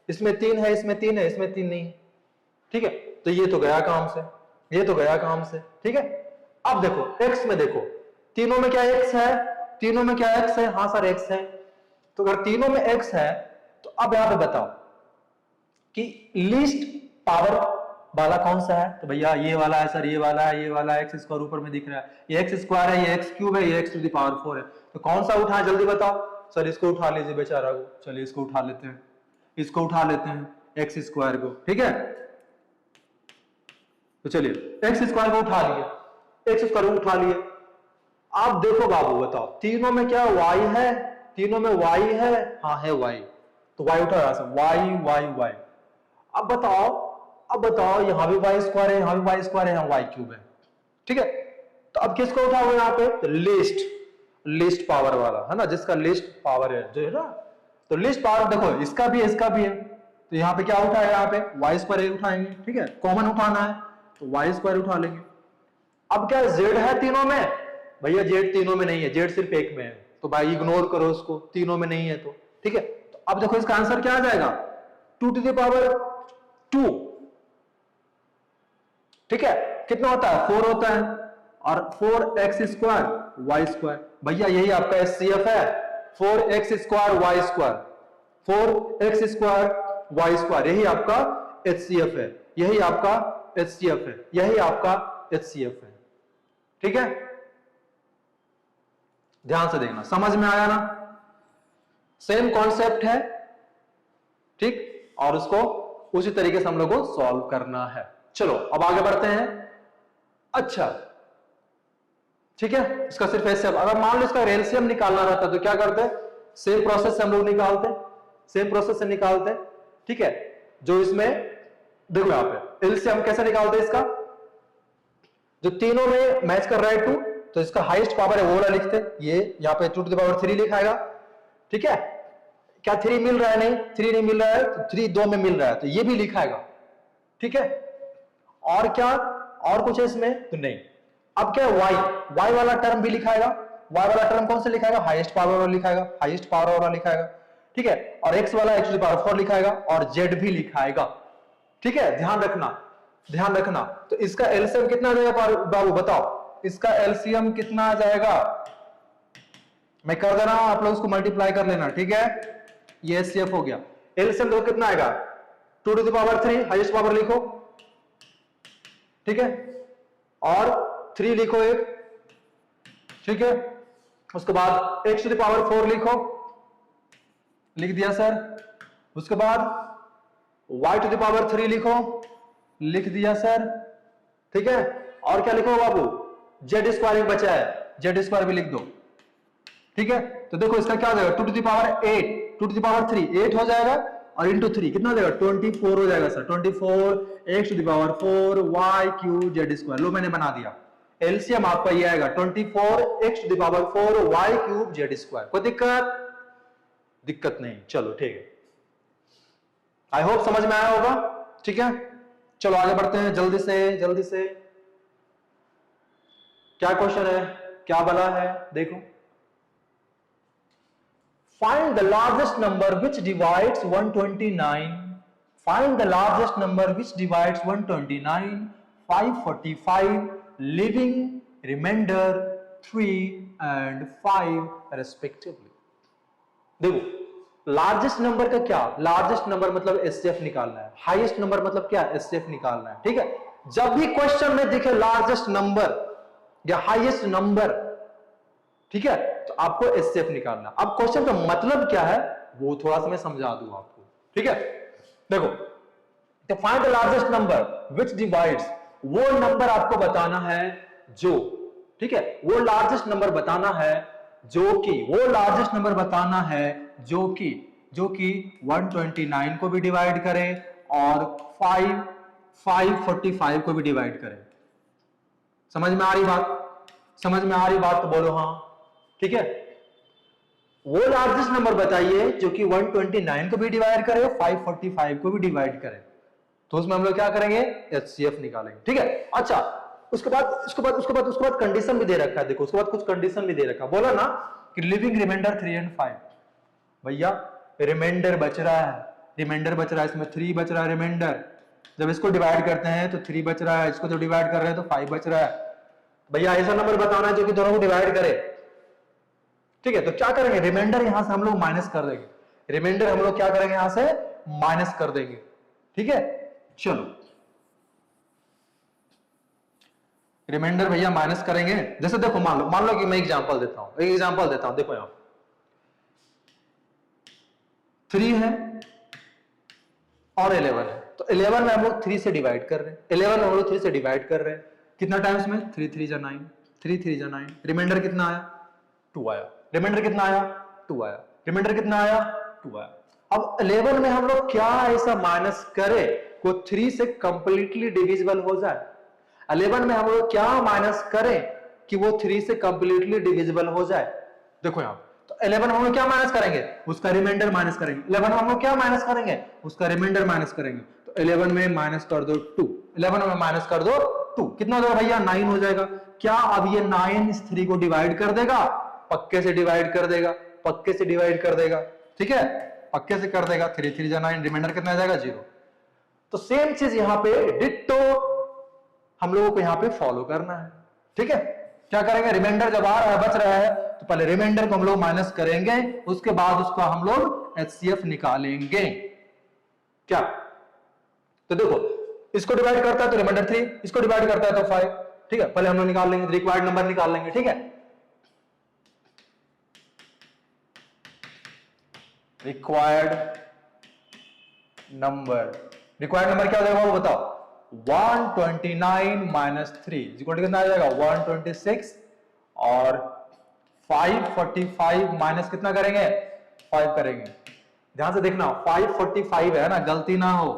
इसमें 3 है, इसमें 3 है, इसमें 3 नहीं है। ठीक है, तो ये तो गया काम से, ये तो गया काम से। ठीक है, अब देखो x में देखो, तीनों में क्या x है, तीनों में क्या x है, हाँ सर x है, तो अगर तीनों में x है तो अब यहां पे बताओ कि लीस्ट पावर वाला कौन सा है, तो भैया ये वाला है सर, ये वाला है, ये वाला x स्क्वायर ऊपर में दिख रहा है, ये x स्क्वायर है, ये x क्यूब है, ये x टू द पावर 4 है, तो कौन सा उठाए जल्दी बताओ। सर इसको उठा लीजिए बेचारा को, चलिए इसको उठा लेते हैं, इसको उठा लेते हैं x स्क्वायर को। ठीक है, तो चलिए x स्क्वायर को उठा लिए, x स्क्वायर को उठा लिए। अब देखो बाबू बताओ तीनों में क्या y है, तीनों में y है, हाँ है y, तो y उठा रहा है, y y y। अब बताओ यहां भी y स्क्वायर है, यहां भी y स्क्वायर है, यहां y क्यूब है। ठीक है, तो अब किसको उठाओगे यहाँ पे, तो लिस्ट पावर वाला है ना, जिसका लिस्ट पावर है जो है ना, तो लिस्ट पावर देखो इसका भी है, इसका भी है, तो यहाँ पे क्या उठाए, यहाँ पे y स्क्वायर उठाएंगे। ठीक है, कॉमन उठाना है तो y स्क्वायर उठा लेंगे। अब क्या z है तीनों में, भैया z तीनों में नहीं है, z सिर्फ एक में है, तो भाई इग्नोर करो उसको, तीनों में नहीं है तो। ठीक है, तो अब देखो इसका आंसर क्या आ जाएगा, 2 टू द पावर 2। ठीक है, कितना होता है, 4 होता है, और 4x स्क्वायर वाई स्क्वायर, भैया यही आपका एचसीएफ है, 4x square y square, 4x square y square, यही आपका एचसीएफ है, यही आपका एचसीएफ है, यही आपका एचसीएफ है। ठीक है, ध्यान से देखना, समझ में आया ना, सेम कॉन्सेप्ट है। ठीक, और उसको उसी तरीके से हम लोग को सॉल्व करना है। चलो अब आगे बढ़ते हैं। अच्छा ठीक है, इसका सिर्फ ऐसे, अगर मान लो इसका एलसीएम निकालना रहता तो क्या करते, सेम प्रोसेस से हम लोग निकालते, सेम प्रोसेस से निकालते। ठीक है, जो इसमें देखो यहां पे एलसीएम कैसे निकालते इसका, जो तीनों में मैच कर रहा है 2, तो इसका हाईएस्ट पावर है वो वाला लिखते हैं। ये यहाँ पे 2 to the power 3 लिखाएगा, ठीक है। क्या 3 मिल रहा है? नहीं, 3 नहीं मिल रहा है, तो 3 2 में मिल रहा है, तो ये भी लिखाएगा, ठीक है। और क्या, और कुछ है इसमें? तो नहीं। अब क्या y वाला टर्म भी लिखाएगा। y वाला टर्म कौन सा लिखाएगा? हाईएस्ट पावर वाला लिखाएगा, हाईएस्ट पावर वाला लिखाएगा, ठीक है। और x वाला x to the power 4 लिखाएगा, और z भी लिखाएगा, ठीक है। ध्यान रखना, ध्यान रखना। तो इसका एलसीएम कितना आ जाएगा बाबू, बताओ इसका एलसीएम कितना आ जाएगा? मैं कर दे रहा हूं, आप लोग उसको मल्टीप्लाई कर लेना, ठीक है। ये एचसीएफ हो गया। एलसीएम तो कितना आएगा? 2 to the power 3, highest power लिखो, ठीक है, और 3 लिखो एक, ठीक है। उसके बाद x to the power 4 लिखो, लिख दिया सर। उसके बाद y to the power 3 लिखो, लिख दिया सर, ठीक है। और क्या लिखो बाबू? z स्क्वायर बचा है, z स्क्वायर भी लिख दो, ठीक है। तो देखो इसका क्या हो जाएगा? 2 to the power 8, 2 to the power 3 8 हो जाएगा, और इंटू 3 कितना हो जाएगा? 24 हो जाएगा sir. 24 x to the power 4 y cube z square. लो मैंने बना दिया। एलसीएम आपका ये आएगा 24 x to the power 4 y cube z square. कोई दिक्कत? दिक्कत नहीं, चलो ठीक है। आई होप समझ में आया होगा, ठीक है। चलो आगे बढ़ते हैं जल्दी से, जल्दी से। क्या क्वेश्चन है, क्या बना है, देखो। Find the largest number which divides 129. Find the largest number which divides 129, 545, leaving remainder 3 and 5 respectively. देखो लार्जेस्ट नंबर का क्या, लार्जेस्ट नंबर मतलब एचसीएफ निकालना है, हाईएस्ट नंबर मतलब क्या, एचसीएफ निकालना है, ठीक है। जब भी क्वेश्चन में दिखे लार्जेस्ट नंबर या हाईएस्ट नंबर, ठीक है, तो आपको एचसीएफ निकालना। अब क्वेश्चन का मतलब क्या है वो थोड़ा सा मैं समझा दूं आपको, ठीक है। देखो, तो find the largest number which divides, वो नंबर आपको बताना है जो, ठीक है, वो लार्जेस्ट नंबर बताना है जो कि, वो लार्जेस्ट नंबर बताना है जो कि 129 को भी डिवाइड करे और 545 को भी डिवाइड करे। समझ में आ रही बात? समझ में आ रही बात तो बोलो हाँ, ठीक है। वो लार्जेस्ट नंबर बताइए जो कि 129 को भी डिवाइड करे और 545 को भी डिवाइड करे, तो उसमें हम लोग क्या करेंगे? एचसीएफ निकालेंगे, ठीक है। अच्छा, उसके बाद कंडीशन भी दे रखा है, देखो उसके बाद कुछ कंडीशन भी दे रखा है। बोला ना कि लिविंग रिमाइंडर 3 and 5, भैया रिमाइंडर बच रहा है, रिमाइंडर बच रहा है, इसमें 3 बच रहा है रिमाइंडर। जब इसको डिवाइड करते हैं तो 3 बच रहा है, इसको तो डिवाइड कर रहे हैं तो 5 बच रहा है। भैया ऐसा नंबर बताना है जो कि दोनों को डिवाइड करे, ठीक है। तो क्या करेंगे? रिमाइंडर यहां से हम लोग माइनस कर देंगे, रिमाइंडर हम लोग क्या करेंगे? यहां से माइनस कर देंगे, ठीक है। चलो रिमाइंडर भैया माइनस करेंगे। जैसे देखो मान लो कि मैं एग्जांपल देता हूं, एक एग्जांपल देता हूं। देखो यहां 3 है और 11 है, तो 11 में हम लोग 3 से डिवाइड कर रहे हैं, 11 में हम लोग 3 से डिवाइड कर रहे हैं। कितना टाइम्स में? 3 3 जा 9, 3 3 जा 9। रिमाइंडर कितना आया? 2 आया। रिमाइंडर कितना आया? 2 आया। रिमाइंडर कितना आया? 2 आया। अब 11 में हम लोग क्या ऐसा माइनस करें को 3 से कंप्लीटली डिविजिबल हो जाए? 11 में हम लोग क्या माइनस करें कि वो 3 से कंप्लीटली डिविजिबल हो जाए? देखो यहां, तो 11 में हम लोग क्या माइनस करेंगे? उसका रिमाइंडर माइनस करेंगे। 11 में हम लोग क्या माइनस करेंगे? उसका रिमाइंडर माइनस करेंगे। तो 11 में माइनस कर दो 2, 11 में माइनस कर दो 2, कितना हो जाएगा भैया? 9 हो जाएगा। क्या अब ये 9 इस 3 को डिवाइड कर देगा? पक्के से डिवाइड कर देगा, पक्के से डिवाइड कर देगा, ठीक है, पक्के से कर देगा। 3 3 जा 9, रिमाइंडर कितना आ जाएगा? 0। तो सेम चीज यहां पे डिट्टो हम लोगों को यहां पे फॉलो करना है, ठीक है। क्या करेंगे? रिमाइंडर जब आ रहा है, बच रहा है, तो पहले रिमाइंडर को हम लोग माइनस करेंगे, उसके बाद उसका हम लोग एचसीएफ निकालेंगे। क्या? तो देखो इसको डिवाइड करता है तो रिमाइंडर 3, इसको डिवाइड करता है तो 5, ठीक है। पहले हम लोग निकाल लेंगे, रिक्वायर्ड नंबर निकाल लेंगे, ठीक है। रिक्वायर्ड नंबर क्या हो जाएगा वो बताओ? 129 माइनस 3 कितना आ जाएगा? 126, और 545 माइनस कितना करेंगे? 5 करेंगे। ध्यान से देखना, 545 है ना, गलती ना हो,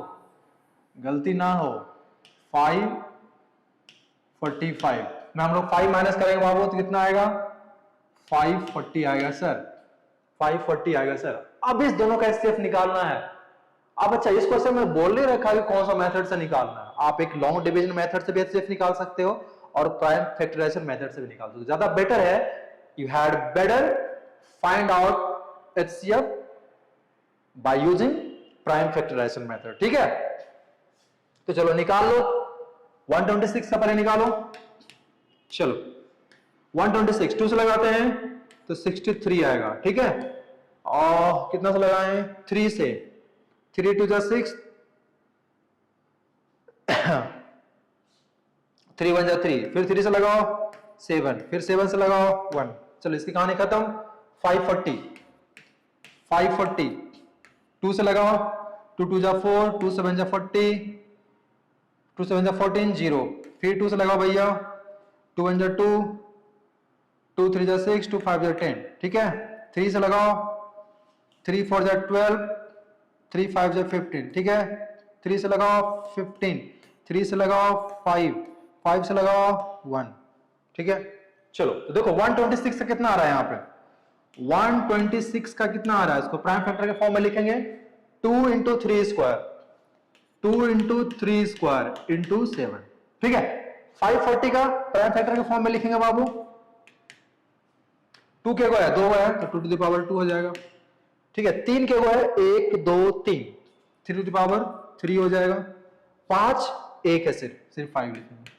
गलती ना हो। 45 में हम लोग 5 माइनस करेंगे बाबू तो कितना आएगा 540 आएगा सर 540 आएगा सर। अब इस दोनों का एचसीएफ निकालना है। अब अच्छा इस क्वेश्चन में बोल नहीं रखा कि कौन सा मेथड से निकालना है। आप एक लॉन्ग डिवीजन मेथड से भी एचसीएफ निकाल सकते हो और प्राइम फैक्टराइजेशन मेथड से भी निकाल सकते हो। ज्यादा बेटर है you had better find out HCF by using prime factorization method. ठीक है तो चलो निकाल लो 126 का पहले निकालो। चलो 126 2 से लगाते हैं तो 63 आएगा। ठीक है और कितना से लगाएं 3 से 3 2 6 3 1 3 फिर 3 से लगाओ 7 फिर 7 से लगाओ 1। चलो इसकी कहानी खत्म। 540 2 से लगाओ 2 2 4 2 7 40 2 7 14 0 फिर 2 से लगाओ भैया 2 1 2 2 3 6 2 5 10। ठीक है 3 से लगाओ 3 4 12 3 5 15। ठीक है 3 से लगाओ 15 3 से लगाओ 5 से लगाओ 1। ठीक है चलो तो देखो 126 से कितना आ रहा है यहाँ पे 126 का कितना आ रहा है इसको प्राइम फैक्टर के फॉर्म में लिखेंगे 2 into 3 square 2 into 3 square into 7। ठीक है 540 का प्राइम फैक्टर के फॉर्म में लिखेंगे बाबू 2 के को है 2 है तो 2 टू द पावर 2 हो जाएगा। ठीक है 3 के को है 1 2 3 3 टू द पावर 3 हो जाएगा। 5 1 है सिर्फ 5 लिखेंगे।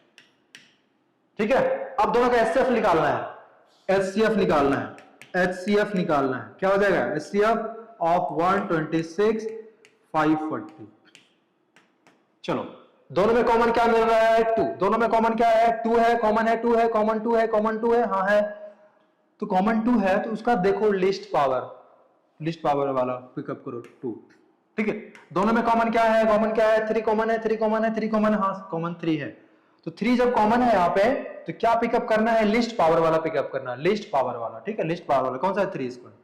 ठीक है अब दोनों का एचसीएफ निकालना है। एचसीएफ निकालना है क्या हो जाएगा एचसीएफ ऑफ 126 540। चलो दोनों में कॉमन क्या मिल रहा है 2। दोनों में कॉमन क्या है 2 है कॉमन है 2 है कॉमन 2 है कॉमन 2 है हाँ है तो कॉमन 2 है तो उसका देखो लिस्ट पावर वाला पिकअप करो 2। ठीक है दोनों में कॉमन क्या है 3 कॉमन है 3 कॉमन है 3 कॉमन है हाँ कॉमन 3 है तो 3 जब कॉमन है यहाँ पे तो क्या पिकअप करना है लिस्ट पावर वाला पिकअप करना है लिस्ट पावर वाला। ठीक है लिस्ट पावर वाला कौन सा है 3 स्क्वायर।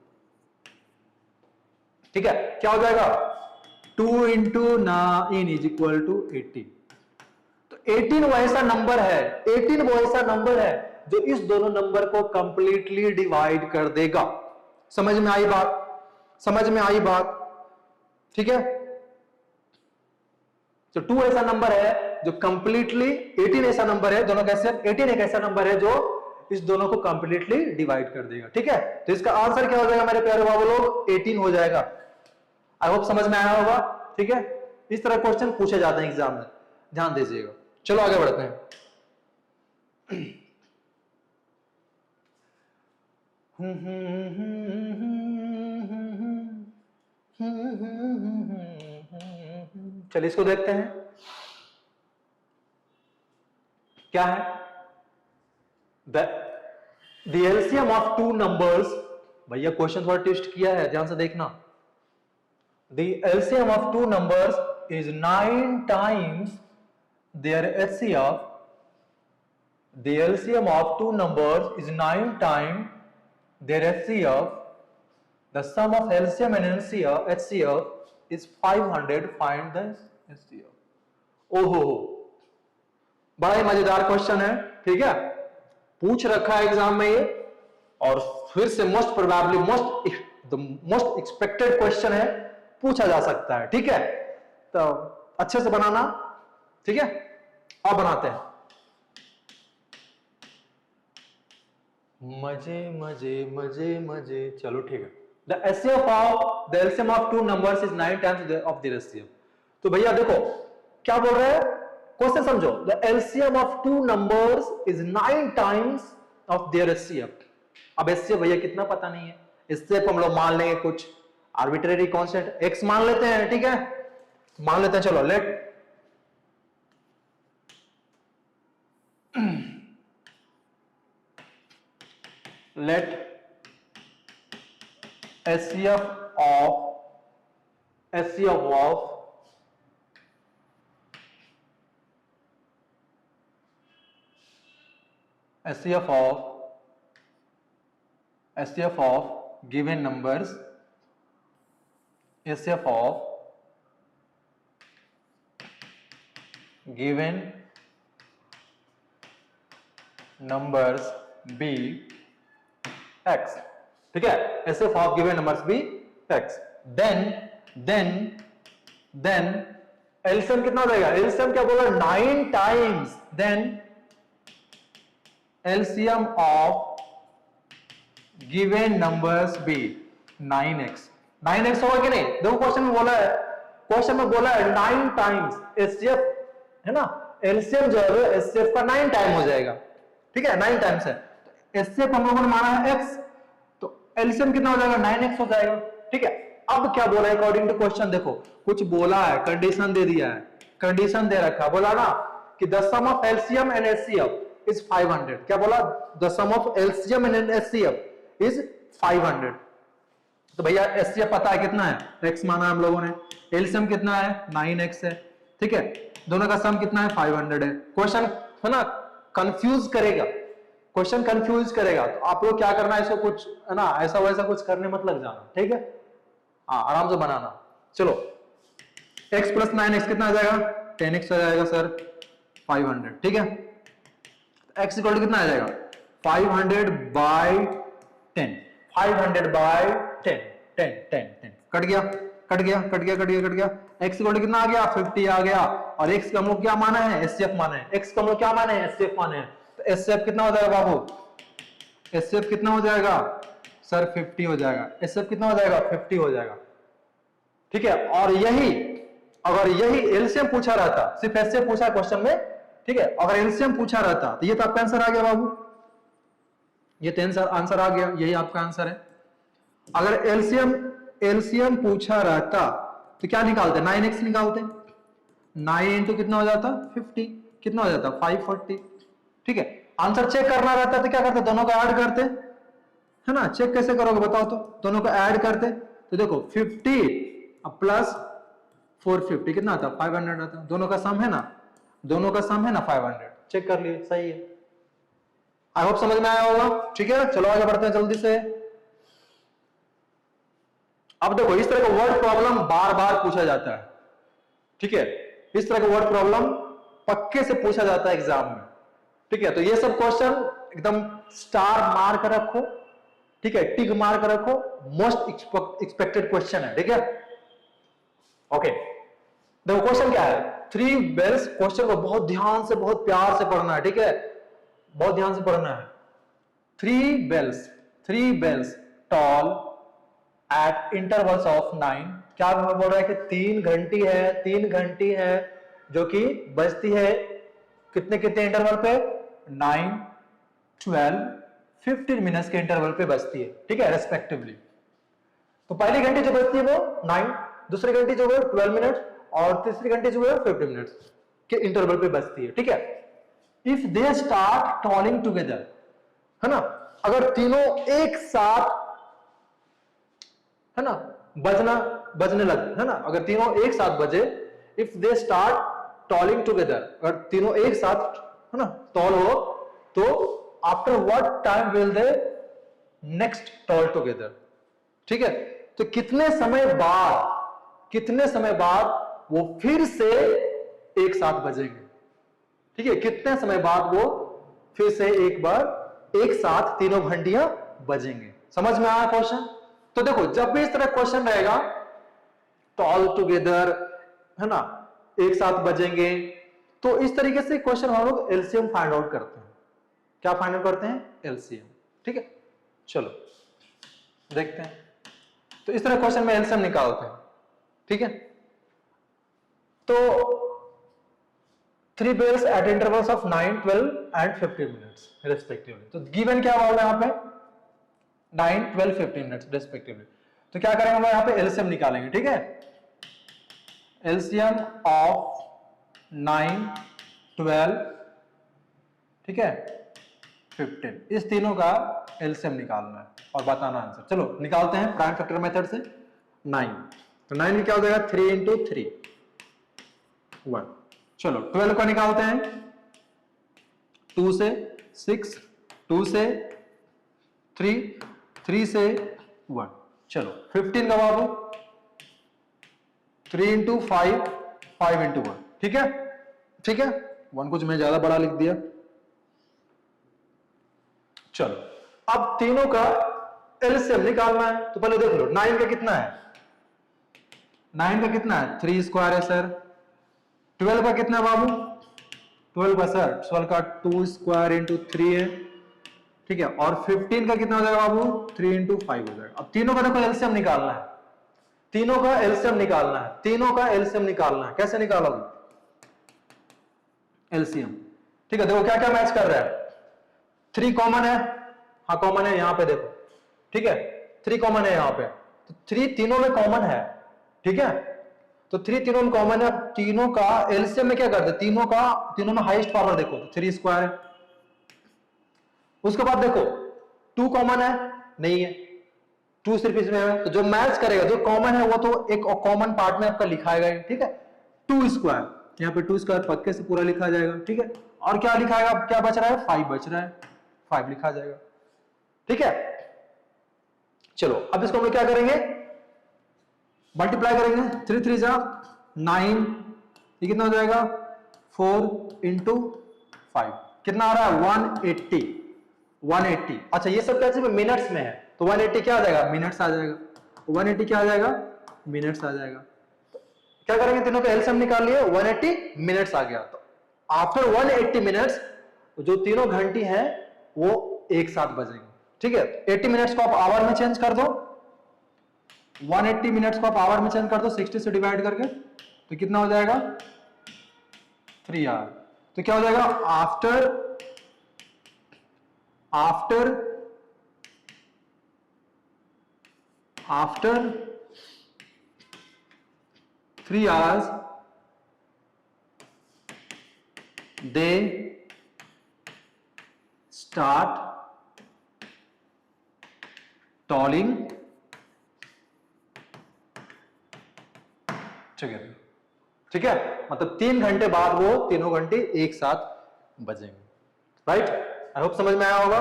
ठीक है क्या हो जाएगा 2 इंटू 9 इज इक्वल टू 18। तो 18 वो ऐसा नंबर है जो इस दोनों नंबर को कंप्लीटली डिवाइड कर देगा। समझ में आई बात। ठीक है तो 2 ऐसा नंबर है जो कंप्लीटली 18 ऐसा नंबर है दोनों कैसे 18 एक ऐसा नंबर है जो इस दोनों को कंप्लीटली डिवाइड कर देगा। ठीक है तो इसका आंसर क्या हो जाएगा मेरे प्यारे बाबू लोग 18 हो जाएगा। आई होप समझ में आया होगा। ठीक है इस तरह क्वेश्चन पूछे जाते हैं एग्जाम में ध्यान दीजिएगा। चलो आगे बढ़ते हैं। चलिए इसको देखते हैं क्या है द एलसीएम ऑफ 2 नंबर्स। भैया क्वेश्चन थोड़ा ट्विस्ट किया है ध्यान से देखना। The LCM of 2 numbers is 9 times their HCF. The LCM of 2 numbers is 9 times their HCF. The sum of LCM and HCF is 500. Find the HCF. ओहो बड़ा ही मजेदार क्वेश्चन है। ठीक है पूछ रखा है एग्जाम में ये और फिर से most probably most expected question है पूछा जा सकता है। ठीक है तो अच्छे से बनाना। ठीक है अब बनाते हैं मजे। चलो ठीक है the LCM of 2 numbers is 9 times of their HCF। तो भैया देखो क्या बोल रहे हैं क्वेश्चन समझो। The LCM of 2 numbers is 9 times of their HCF। अब HCF भैया कितना पता नहीं है इससे हम लोग मान लेंगे कुछ आर्बिट्रेरी कांस्टेंट x मान लेते हैं। ठीक है मान लेते हैं चलो late HCF of given numbers HCF of given numbers be x, ठीक है, SF of given numbers be x, then LCM कितना हो जाएगा, LCM क्या बोला 9 times, then LCM of given numbers be 9x, 9x होगा कि नहीं, देखो क्वेश्चन में बोला है, क्वेश्चन में बोला है 9 टाइम्स एचसीएफ है ना, एलसीएम जो है एचसीएफ का 9 टाइम हो जाएगा, ठीक है 9 टाइम्स है, एचसीएफ हम लोगों ने माना है x, तो एलसीएम कितना हो जाएगा 9x हो जाएगा, ठीक है। अब क्या बोला है अकॉर्डिंग टू क्वेश्चन, देखो कुछ बोला है, कंडीशन दे दिया है, कंडीशन दे रखा है, बोला ना कि the sum of LCM and HCF is 500, क्या बोला, the sum of LCM and HCF is 500, तो भैया एचसीएफ पता है कितना है, x माना हम लोगों ने, एलसीएम कितना है 9x है, ठीक है, दोनों का सम कितना है 500 है। क्वेश्चन है ना कंफ्यूज करेगा, क्वेश्चन कंफ्यूज करेगा, तो आप लोग क्या करना है, इसको कुछ है ना ऐसा वैसा कुछ करने मत लग जाना, ठीक है, हाँ आराम से बनाना। चलो x प्लस 9x कितना आ जाएगा 10x आ जाएगा सर 500, ठीक है, x इक्वल टू कितना आ जाएगा 500 बाई 10, 500 बाई 10, 10 10 10 कट गया कट गया कट गया कट गया कट गया, x इक्वल टू कितना आ गया 50 आ गया, और x का हम लोग क्या माना है एचसीएफ माना है, x का हम लोग क्या माने हैं एचसीएफ माने हैं, तो एचसीएफ कितना हो जाएगा बाबू, एचसीएफ कितना हो जाएगा सर 50 हो जाएगा, एचसीएफ कितना हो जाएगा 50 हो जाएगा, ठीक है। और यही अगर यही एलसीएम पूछा रहता, सिर्फ एचसीएफ पूछा क्वेश्चन में, ठीक है, अगर एलसीएम पूछा रहता तो ये तो आपका आंसर आ गया बाबू, ये तो आंसर आ गया, यही आपका आंसर है। अगर एलसीएम पूछा रहता तो क्या निकालते 9x निकालते, 9 इंटू कितना हो जाता 50, कितना हो जाता 540, ठीक है। आंसर चेक करना रहता तो क्या करते दोनों को ऐड करते, है ना, चेक कैसे करोगे बताओ, तो दोनों को ऐड करते, तो देखो 50 प्लस 450 कितना आता 500 आता, दोनों का सम है ना, दोनों का सम है ना 500, चेक कर लिए सही है। आई होप समझ में आया होगा, ठीक है। चलो आगे बढ़ते हैं जल्दी से। अब देखो इस तरह का वर्ड प्रॉब्लम बार बार पूछा जाता है, ठीक है, इस तरह का वर्ड प्रॉब्लम पक्के से पूछा जाता है एग्जाम में, ठीक है। तो ये सब क्वेश्चन एकदम स्टार मार कर रखो, ठीक है, टिक मार कर रखो, मोस्ट एक्सपेक्टेड क्वेश्चन है, ठीक है। ओके देखो क्वेश्चन क्या है, 3 बेल्स, क्वेश्चन को बहुत ध्यान से बहुत प्यार से पढ़ना है, ठीक है, बहुत ध्यान से पढ़ना है। 3 bells toll at intervals of 9, क्या बोल रहा है कि 3 घंटी है जो कि बजती है कितने कितने इंटरवल पे 9, 12, 15 मिनट्स के इंटरवल पे बजती है, ठीक है, रेस्पेक्टिवली। तो पहली घंटी जो बजती है वो 9, दूसरी घंटी जो है 12 मिनट, और तीसरी घंटी जो है 15 मिनट्स के इंटरवल पे बजती है, ठीक है। If they start tolling together, है ना, अगर तीनों एक साथ है ना बजने लगे, है ना, अगर तीनों एक साथ बजे, if they start tolling together, अगर तीनों एक साथ है ना टॉल हो, तो after what time will they next toll together, ठीक है। तो कितने समय बाद वो फिर से एक साथ बजेंगे, ठीक है, कितने समय बाद वो फिर से एक बार एक साथ तीनों घंटियां बजेंगे। समझ में आया क्वेश्चन? तो देखो जब भी इस तरह क्वेश्चन रहेगा तो ऑल टुगेदर, है ना, एक साथ बजेंगे, तो इस तरीके से क्वेश्चन हम लोग एलसीएम फाइंड आउट करते हैं। क्या फाइंड आउट करते हैं? एलसीएम, ठीक है। चलो देखते हैं, तो इस तरह क्वेश्चन में एलसीएम निकालते हैं, ठीक है। तो 3 bells at intervals of 9, 12 and 15 minutes respectively. तो गिवन क्या होगा यहाँ पे 9, 12, 15 मिनट्स रेस्पेक्टिवली। तो क्या करेंगे हम यहाँ पे एलसीएम निकालेंगे, ठीक है। एलसीएम ऑफ 9, 12, ठीक है, 15, इस तीनों का एलसीएम निकालना है और बताना आंसर। चलो निकालते हैं प्राइम फैक्टर मेथड से। 9, तो 9 में क्या हो जाएगा 3 इंटू 3, 1। चलो 12 को निकालते हैं, 2 से 6, 2 से 3, 3 से 1। चलो 15 का बाबू 3 इंटू 5, 5 इंटू 1, ठीक है, ठीक है। 1 कुछ मैं ज्यादा बड़ा लिख दिया, चलो अब तीनों का एलसीएम निकालना है, तो पहले देख लो 9 का कितना है, 9 का कितना है 3 स्क्वायर है सर। 12 का कितना है बाबू, 12 का सर 12 का 2 स्क्वायर इंटू 3 है, ठीक है। और 15 का कितना हो जाएगा बाबू, 3 इंटू 5 हो जाएगा। अब तीनों का देखो एलसीएम निकालना है, तीनों का एलसीएम निकालना है, तीनों का एलसीएम निकालना है। कैसे निकालोगे एलसीएम, ठीक है। देखो क्या क्या मैच कर रहा है, 3 कॉमन है, हाँ कॉमन है यहां पे देखो, ठीक है 3 कॉमन है यहां पे, तो 3 तीनों में कॉमन है, ठीक है। तो 3 तीनों में कॉमन है, तीनों का एलसीएम में क्या करते, तीनों में हाईएस्ट पावर देखो तो 3 स्क्वायर है। उसके बाद देखो 2 कॉमन है, नहीं है, 2 सिर्फ इसमें है, तो जो मैच करेगा जो कॉमन है वो तो एक कॉमन पार्ट में आपका लिखाएगा, ठीक है। 2 स्क्वायर, यहाँ पे 2 स्क्वायर पक्के से पूरा लिखा जाएगा, ठीक है। और क्या लिखाएगा, क्या बच रहा है 5 बच रहा है, 5 लिखा जाएगा, ठीक है। चलो अब इसको हम लोग क्या करेंगे, मल्टीप्लाई करेंगे, 3 3 जा 9, ये कितना हो जाएगा 4 इंटू 5, कितना आ रहा है 180, 180। अच्छा ये सब कैसे मिनट्स में है, तो 180 क्या आ जाएगा मिनट्स आ जाएगा, 180 क्या आ जाएगा मिनट्स आ जाएगा। क्या करेंगे, तीनों का एलसीएम निकाल लिए, 180 मिनट्स आ गया। तो आफ्टर 180 मिनट्स जो तीनों घंटी हैं वो एक साथ बजेंगे, ठीक है। 80 मिनट्स को आप आवर में चेंज कर दो, 180 मिनट्स को आप आवर में चेंज कर दो 60 से डिवाइड करके, तो कितना हो जाएगा 3 आवर। तो क्या हो जाएगा, after 3 hours they start tolling together, ठीक है। मतलब 3 घंटे बाद वो तीनों घंटे एक साथ बजेंगे, राइट। आई होप समझ में आया होगा।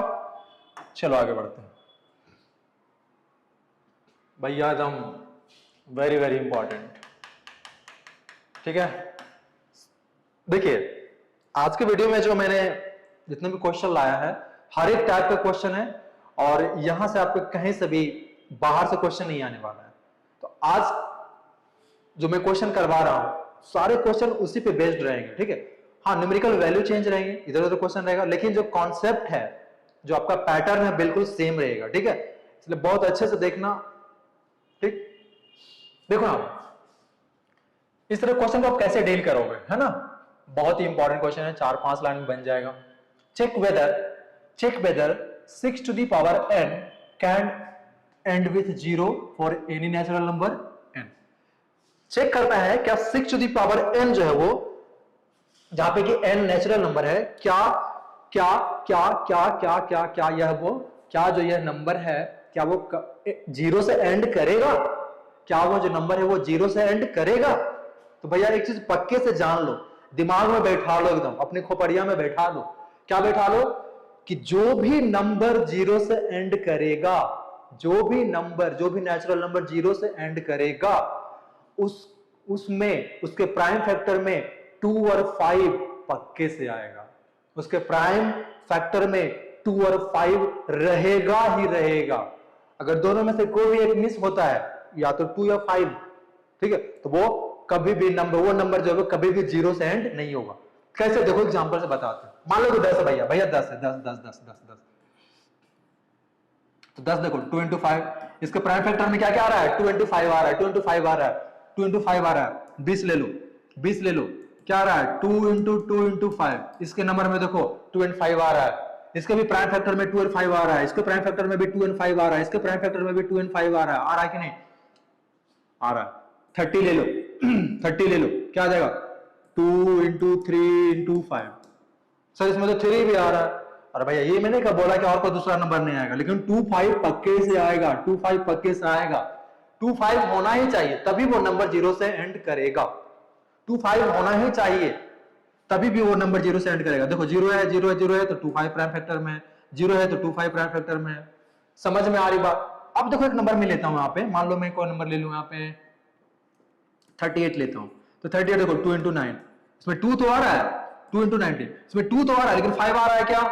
चलो आगे बढ़ते हैं भैया, एकदम वेरी वेरी इंपॉर्टेंट, ठीक है। देखिए आज के वीडियो में जो मैंने जितने भी क्वेश्चन लाया है, हर एक टाइप का क्वेश्चन है, और यहां से आपको कहीं से भी बाहर से क्वेश्चन नहीं आने वाला है। तो आज जो मैं क्वेश्चन करवा रहा हूं सारे क्वेश्चन उसी पे बेस्ड रहेंगे, ठीक है। हाँ न्यूमेरिकल वैल्यू चेंज रहेंगे, इधर उधर क्वेश्चन रहेगा, लेकिन जो कॉन्सेप्ट है, जो आपका पैटर्न है बिल्कुल सेम रहेगा, ठीक है। इसलिए बहुत अच्छे से देखना, ठीक। देखो ना इस तरह क्वेश्चन को आप कैसे डील करोगे, है ना। बहुत ही इंपॉर्टेंट क्वेश्चन है, 4-5 लाइन में बन जाएगा। Check whether 6 to the power n can end with 0 for any natural number n। Check करना है क्या 6 to the power n जो है वो, जहां पे कि n नेचुरल नंबर है, क्या क्या क्या क्या क्या क्या क्या यह वो, क्या जो यह नंबर है क्या वो 0 से एंड करेगा, क्या वो जो नंबर है वो 0 से एंड करेगा। तो भैया एक चीज पक्के से जान लो, दिमाग में बैठा लो, एकदम अपनी खोपड़िया में बैठा लो। क्या बैठा लो, कि जो भी नंबर 0 से एंड करेगा, जो भी नेचुरल नंबर 0 से एंड करेगा, उसमें उसके प्राइम फैक्टर में 2 और 5 पक्के से आएगा, उसके प्राइम फैक्टर में 2 और 5 रहेगा ही रहेगा। अगर दोनों में से कोई भी एक मिस होता है, या तो 2 या 5, ठीक है, तो वो कभी भी वो नंबर जो है कभी भी 0 से एंड नहीं होगा। कैसे, देखो एग्जांपल से बताते हैं। मान लो कि 10 है भैया 10 है, 10 तो 10 देखो 2 into 5, इसके प्राइम फैक्टर में क्या क्या आ रहा है, 2 into 5 आ रहा है, 2 into 5 आ रहा है, 2 into 5 आ रहा है, 20 ले लो, 20 ले लो, क्या आ रहा है 2 into 5। इसके नंबर में देखो 2 and 5 आ रहा है, इसके भी प्राइम फैक्टर में 2 and 5 आ रहा है, इसके प्राइम फैक्टर में भी 2 and 5 आ रहा है, इसके प्राइम फैक्टर में भी 2 and 5 आ रहा है कि नहीं आ रहा है। 30 ले लो 30 ले लो, क्या आ जाएगा 2 into 3 into 5। सर इसमें तो 3 भी आ रहा है। अरे भैया ये मैंने कहा बोला कि और कोई दूसरा नंबर नहीं आएगा, लेकिन 2 5 पक्के से आएगा, 2 5 पक्के से आएगा। 2 5 होना ही चाहिए, तभी वो नंबर 0 से एंड करेगा। 2 5 होना ही चाहिए, तभी भी वो नंबर 0 से एंड करेगा। देखो 0 है 0 है 0 है तो 2 5 प्राइम फैक्टर में है, 0 है तो 2 5 प्राइम फैक्टर में है। समझ में आ रही बात। अब देखो एक नंबर में लेता हूं यहाँ पे, मान लो मैं कोई नंबर ले लूं यहाँ पे 38 लेता हूं, तो 38 देखो 2 into 9, इसमें 2 तो आ रहा है, 2 into 90, इसमें 2 तो आ रहा है, लेकिन 5 आ रहा है क्या,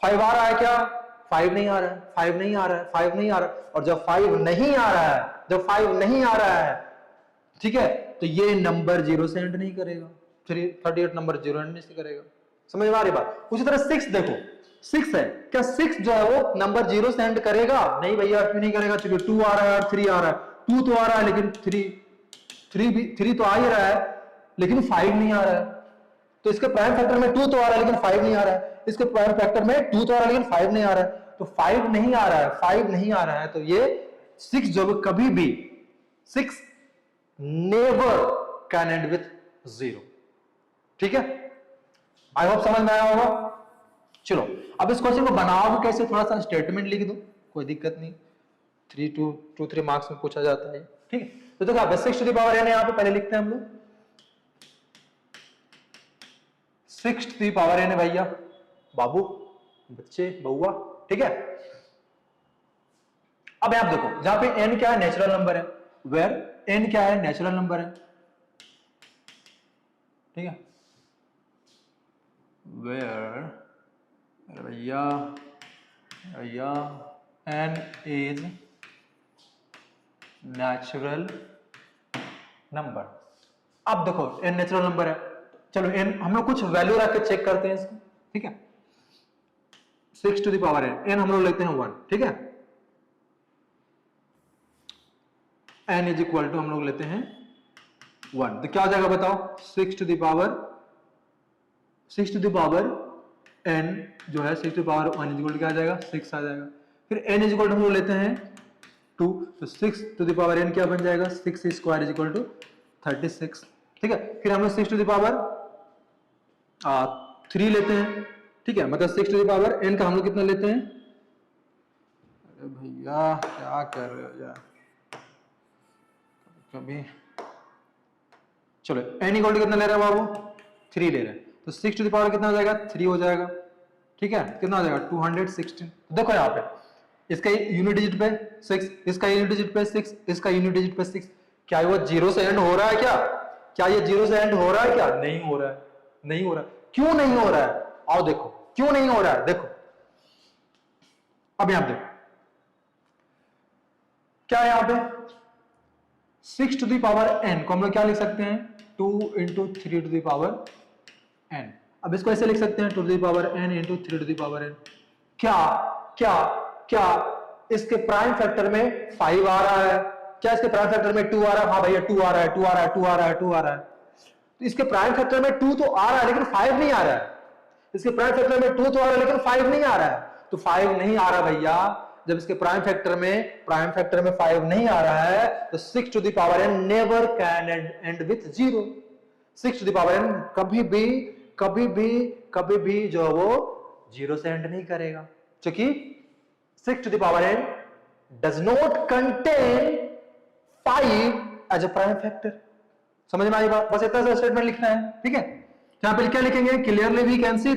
5 आ रहा है क्या, 5 नहीं आ रहा है, 5 नहीं आ रहा है, 5 नहीं आ रहा है। और जब 5 नहीं आ रहा है, जब 5 नहीं आ रहा है, ठीक है, तो ये नंबर 0 से एंड नहीं करेगा, 38 नंबर 0 एंड नहीं करेगा। समझ में आ रही बात? उसी तरह 6 देखो, 6 है, क्या 6 जो है वो नंबर 0 से एंड करेगा? नहीं भैया, क्यों नहीं करेगा? चलिए 2 आ रहा है और 3 आ रहा है। 2 तो आ रहा है लेकिन 3 तो आ ही रहा है, लेकिन 5 नहीं आ रहा है। तो इसके प्राइम फैक्टर में 2 तो आ रहा है लेकिन 5 नहीं आ रहा है। इसके प्राइम फैक्टर में 2 तो आ रहा है लेकिन 5 नहीं आ रहा है। तो 5 नहीं आ रहा है, 5 नहीं आ रहा है, तो ये 6 जो कभी भी 6 नेवर कैन एंड विथ 0। ठीक है, आई होप समझ में आया होगा। चलो अब इस क्वेश्चन को बनाओ कैसे, थोड़ा सा स्टेटमेंट लिख दो, कोई दिक्कत नहीं, 3 मार्क्स में पूछा जाता है। ठीक है, तो देखो आप 6 टू द पावर n यहाँ पे पहले लिखते हैं हम लोग, 6 टू द पावर n है भैया, बाबू, बच्चे, बउआ। ठीक है, अब आप देखो जहां पे n क्या है, नेचुरल नंबर है, वेयर n क्या है, नेचुरल नंबर है। ठीक है, वेयर भैया n इज नेचुरल नंबर। अब देखो n नेचुरल नंबर है, चलो n हम लोग कुछ वैल्यू रख के चेक करते हैं इसको। ठीक है, 6 टू द पावर n हम लोग लेते हैं 1। ठीक है, n इज इक्वल टू हम लोग लेते हैं 1, तो क्या हो जाएगा बताओ? 6 टू द पावर n जो है 6 to the power 1 is equal to क्या आ जाएगा? 6 आ जाएगा। फिर n इज इक्वल टू हम लोग लेते हैं 2, तो 6 टू द पावर n क्या बन जाएगा? 6 स्क्वायर इज इक्वल टू 36। ठीक है, फिर हम लोग 6 टू द पावर 3 लेते हैं। ठीक है, मतलब 6 टू द पावर n का हम लोग कितना लेते हैं? अरे भैया क्या कर रहे हो यार, कभी चलो n इक्वल टू कितना ले रहे हैं बाबू? 3 ले रहे हैं, तो 6 टू द पावर कितना हो जाएगा? 3 हो जाएगा। ठीक है, कितना हो जाएगा? 216। देखो यहाँ पे इसका यूनिट डिजिट पे 6, इसका यूनिट डिजिट पे 6, इसका यूनिट डिजिट पे 6। क्या वो 0 से एंड हो रहा है? क्या ये 0 से एंड हो रहा है? क्या नहीं हो रहा है, नहीं हो रहा है। क्यों नहीं हो रहा है? आओ देखो क्यों नहीं हो रहा है। देखो अब यहां देखो क्या है, यहां पे 6 टू द पावर n को हम लोग क्या लिख सकते हैं? 2 into 3 to the power n। अब इसको ऐसे लिख सकते हैं 2 to the power n into 3 to the power n। क्या क्या क्या इसके प्राइम फैक्टर में 5 आ रहा है? क्या इसके प्राइम फैक्टर में 2 आ रहा है? हाँ भैया 2 आ रहा है, 2 आ रहा है, 2 आ रहा है, 2 आ रहा है। तो इसके प्राइम फैक्टर में 2 तो आ रहा है लेकिन 5 नहीं आ रहा है। इसके प्राइम फैक्टर में 2 तो आ रहा है लेकिन 5 नहीं आ रहा है। तो 5 नहीं आ रहा भैया, जब इसके प्राइम फैक्टर में 5 नहीं आ रहा है, तो 6 to the power n never can end with 0। 6 to the power n कभी भी जो है वो 0 से एंड नहीं करेगा, क्योंकि 6 to the power n does not contain 5 as a prime factor। समझ में आई बात? बस इतना सा स्टेटमेंट लिखना है। ठीक है, यहां पे क्या लिखेंगे? Clearly we can see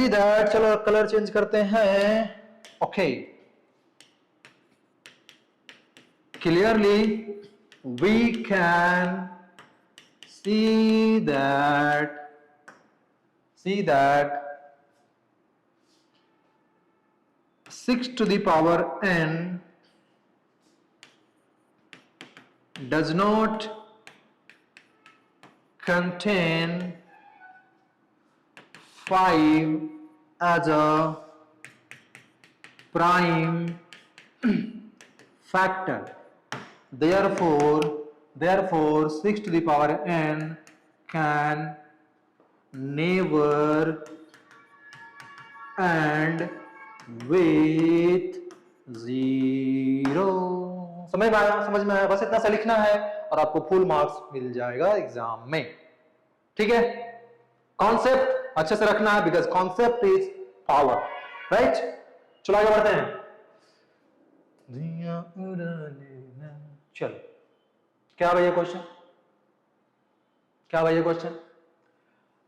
that, चलो कलर चेंज करते हैं। Okay, clearly we can see that 6 to the power n does not contain 5 as a prime factor. Therefore 6 to the power n can never end with 0। समझ में आया? बस इतना सा लिखना है और आपको फुल मार्क्स मिल जाएगा एग्जाम में। ठीक है, कॉन्सेप्ट अच्छे से रखना है, because concept is power, right? चलो आगे बढ़ते हैं। चलो क्या भैया क्वेश्चन?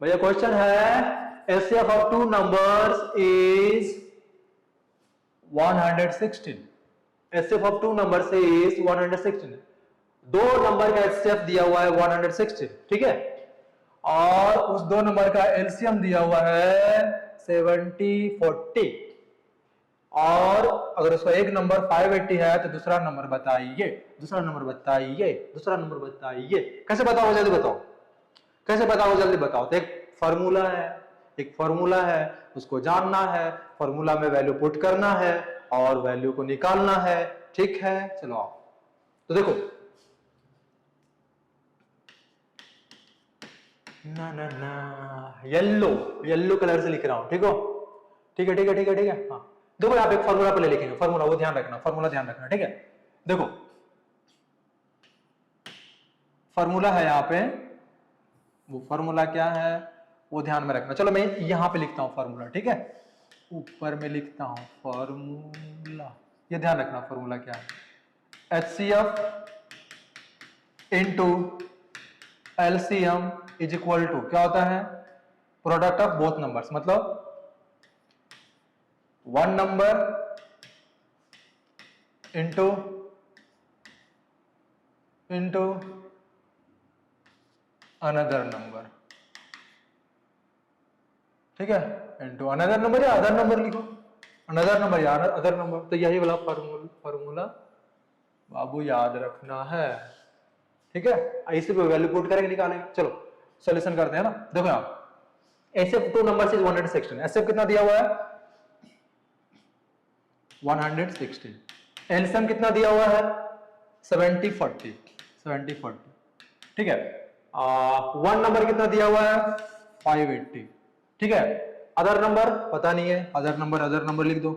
भैया क्वेश्चन है HCF of two numbers is 116। HCF of two numbers is 116। दो नंबर का एचसीएफ दिया हुआ है 116। ठीक है, और उस दो नंबर का एलसीएम दिया हुआ है 70 40, और अगर उसका एक नंबर 580 है तो दूसरा नंबर बताइए, दूसरा नंबर बताइए, दूसरा नंबर बताइए। कैसे बताओ, जल्दी बताओ, कैसे बताओ, जल्दी बताओ। तो एक फॉर्मूला है, एक फॉर्मूला है, उसको जानना है, फॉर्मूला में वैल्यू पुट करना है और वैल्यू को निकालना है। ठीक है, चलो आओ। तो देखो ना ना ना, येलो, येलो कलर से लिख रहा हूं, ठीक हो, ठीक है ठीक है ठीक है ठीक है। हाँ देखो आप एक फॉर्मूला पहले लिखेंगे, फॉर्मूला वो ध्यान रखना, फॉर्मूला ध्यान रखना, ठीक है। देखो फॉर्मूला है यहाँ पे, वो फॉर्मूला क्या है वो ध्यान में रखना। चलो मैं यहां पे लिखता हूं फॉर्मूला, ठीक है, ऊपर में लिखता हूं फॉर्मूला, ये ध्यान रखना फॉर्मूला क्या है। HCF into LCM is equal to क्या होता है, प्रोडक्ट ऑफ बोथ नंबर्स, मतलब one number into into another number, ठीक है, इंटू अनदर नंबर या अदर नंबर लिखो, अनदर नंबर या अदर नंबर। तो यही वाला फॉर्मूला बाबू याद रखना है, ठीक है। ऐसे पे वैल्यू पुट करेंगे, निकालेंगे। चलो सॉल्यूशन करते हैं ना। देखो आप SF to number is 116, SF कितना दिया हुआ है 116, एलसीएम कितना दिया हुआ है 70 40, 70 40, ठीक है। वन नंबर कितना दिया हुआ है 580, ठीक है। अदर नंबर पता नहीं है, अदर नंबर लिख दो,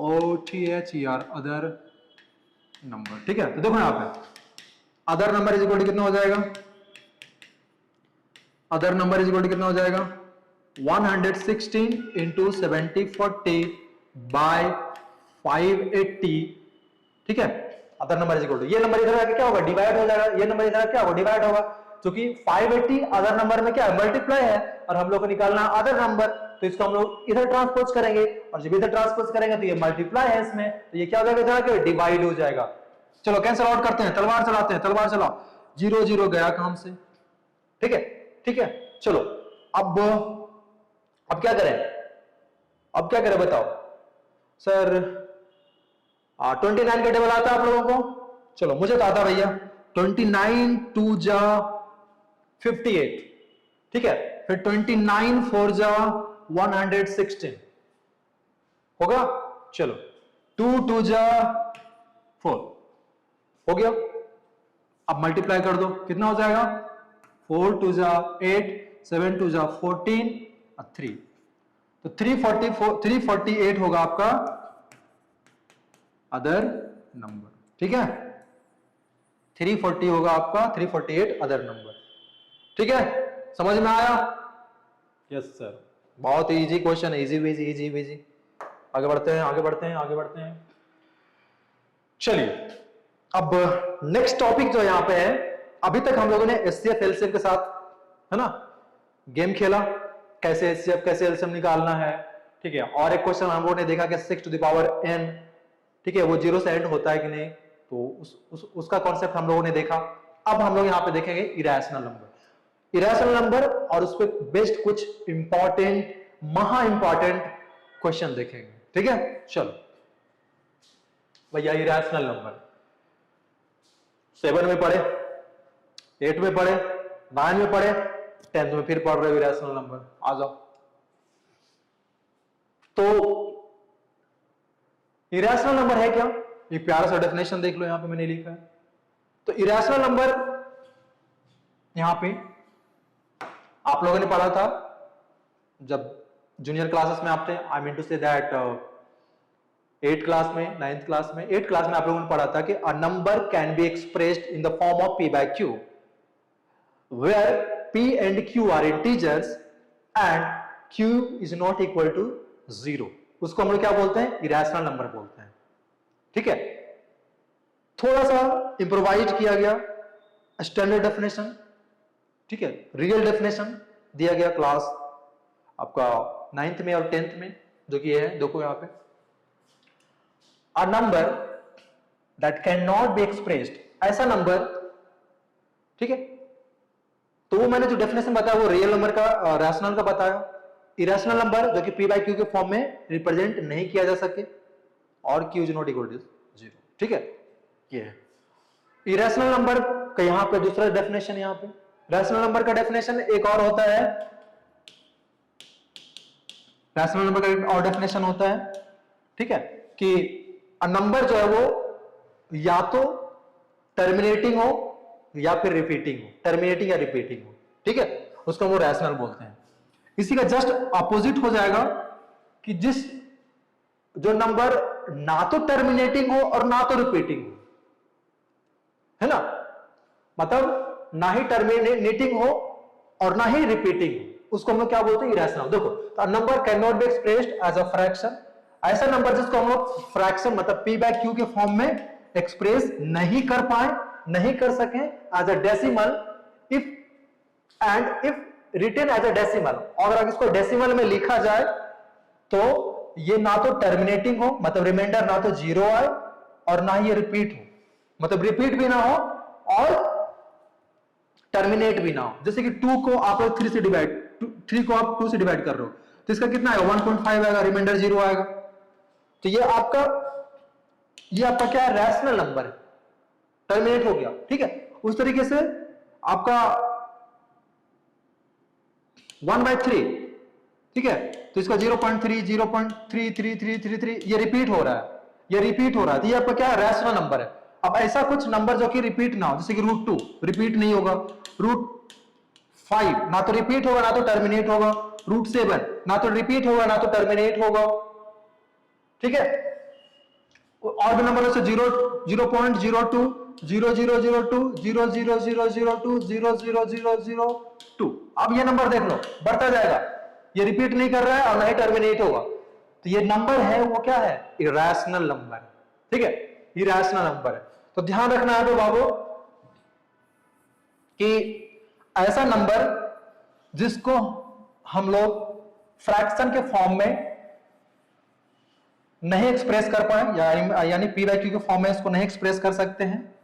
OTHER अदर नंबर, ठीक है। तो देखो यहाँ पे other number is equal to कितना हो जाएगा, other number is equal to कितना हो जाएगा 116 इंटू 70 40 बाय 580, ठीक है। Other number is equal to, ये नंबर इधर आके क्या होगा डिवाइड हो जाएगा, ये नंबर इधर क्या होगा डिवाइड होगा, क्योंकि 580 अदर नंबर में क्या है मल्टीप्लाई है, और हम लोग को निकालना अदर नंबर, तो इसको हम लोग इधर ट्रांसपोज करेंगे, और जब इधर ट्रांसपोज करेंगे तो ये मल्टीप्लाई है इसमें, तो ये क्या हो जाएगा इधर आके डिवाइड हो जाएगा। चलो कैंसिल आउट करते हैं, तलवार चलाते हैं, तलवार चलाओ, 0 0 गया काम से, ठीक है ठीक है। चलो अब क्या करें, अब क्या करें बताओ सर। 29 का टेबल आता है आप लोगों को, चलो मुझे तो आता भैया, 29 2 जा 58, ठीक है, फिर 29 4 जा 116 होगा, चलो 2 2 जा 4 हो गया। अब मल्टीप्लाई कर दो, कितना हो जाएगा 4 2 जा 8 7 2 जा 14 और 3, तो 348 होगा आपका अदर नंबर, ठीक है। 340 होगा आपका 348 अदर नंबर, ठीक है। समझ में आया? यस सर, बहुत इजी क्वेश्चन है, इजी बेजी इजी बेजी। आगे बढ़ते हैं आगे बढ़ते हैं आगे बढ़ते हैं। चलिए अब नेक्स्ट टॉपिक जो यहां पे है, अभी तक हम लोगों ने HCF LCM के साथ है ना गेम खेला, कैसे HCF कैसे LCM निकालना है, ठीक है। और एक क्वेश्चन हम लोगों ने देखा कि 6 टू द पावर n, ठीक है, वो 0 से एंड होता है कि नहीं, तो उसका कॉन्सेप्ट हम लोगों ने देखा। अब हम लोग यहां पे देखेंगे इरेशनल नंबर, इरेशनल नंबर, और उस पर बेस्ड कुछ इंपॉर्टेंट महा इंपॉर्टेंट क्वेश्चन देखेंगे, ठीक है। चलो भैया इरेशनल नंबर 7 में पढ़े, 8 में पढ़े, 9 में पढ़े, 10th में फिर पढ़ रहे हो इरेशनल नंबर, आ जाओ। तो इरेशनल नंबर है क्या, एक प्यारा सा डेफिनेशन देख लो, यहां पे मैंने लिखा है। तो इरेशनल नंबर यहां पे आप लोगों ने पढ़ा था जब जूनियर क्लासेस में आप थे, I mean to say that 8th class में, 9th क्लास में, 8th क्लास में आप लोगों ने पढ़ा था कि a number can be expressed in the form of p/q where p and q are integers and q is not equal to 0, उसको हम लोग क्या बोलते हैं इरेशनल नंबर बोलते हैं, ठीक है। थोड़ा सा इंप्रोवाइज किया गया स्टैंडर्ड डेफिनेशन, ठीक है, रियल डेफिनेशन दिया गया क्लास आपका 9th में और 10th में, जो कि है देखो यहां पे, a number that can not be expressed, ऐसा नंबर, ठीक है। तो वो मैंने जो डेफिनेशन बताया वो रियल नंबर का, रैशनल का बताया। इरेशनल नंबर जो कि p बाई क्यू के फॉर्म में रिप्रेजेंट नहीं किया जा सके, और q is not equal to 0। ठीक है, ये है इरेशनल नंबर का। यहां पे दूसरा डेफिनेशन, यहां पे रैशनल नंबर का डेफिनेशन एक और होता है। रैशनल नंबर का एक और डेफिनेशन होता है, ठीक है, कि नंबर जो है वो या तो टर्मिनेटिंग हो या फिर रिपीटिंग हो, टर्मिनेटिंग या रिपीटिंग हो, ठीक है, उसको वो रैशनल बोलते हैं। इसी का जस्ट अपोजिट हो जाएगा कि जो नंबर ना तो टर्मिनेटिंग हो और ना तो रिपीटिंग हो, है ना, मतलब ना ही टर्मिनेटिंग हो और ना ही रिपीटिंग हो, उसको हम लोग क्या बोलते हैं, इरेशनल। देखो, number can not be expressed as a fraction, ऐसा नंबर जिसको हम लोग फ्रैक्शन मतलब p बाय q के फॉर्म में एक्सप्रेस नहीं कर पाए, नहीं कर सके as a decimal, if and if written as a decimal, और अगर इसको डेसिमल में लिखा जाए तो ये ना तो टर्मिनेटिंग हो, मतलब रिमाइंडर ना तो 0 आए, और ना ही ये रिपीट हो, मतलब रिपीट भी ना हो और टर्मिनेट भी ना हो। जैसे कि 2 को आप 3 से डिवाइड, 3 को आप 2 से डिवाइड कर रहे हो तो इसका कितना आएगा, 1.5 आएगा, रिमाइंडर 0 आएगा। तो ये आपका क्या है, रैशनल नंबर है, टर्मिनेट हो गया, ठीक है। उस तरीके से आपका 1/3, ठीक है, तो इसका 0.3, 0.33333 ये रिपीट हो रहा है, ये रिपीट हो रहा है, तो ये आपका क्या है, रैशनल नंबर है। अब ऐसा कुछ नंबर जो कि रिपीट ना हो, जैसे कि √2 रिपीट नहीं होगा, √5 ना तो रिपीट होगा ना तो टर्मिनेट होगा, √7 ना तो रिपीट होगा ना तो टर्मिनेट होगा, ठीक है। और भी नंबर है 0.02, 0002, 00002, 00002। अब ये नंबर देख लो, बढ़ता जाएगा, ये रिपीट नहीं कर रहा है और ना ही टर्मिनेट होगा, तो ये नंबर है वो क्या है, इरेशनल नंबर, ठीक है, इरेशनल नंबर है। तो ध्यान रखना है तो बाबू कि ऐसा नंबर जिसको हम लोग फ्रैक्शन के फॉर्म में नहीं एक्सप्रेस कर पाए, यानी p बाई क्यू के फॉर्म में इसको नहीं एक्सप्रेस कर सकते हैं,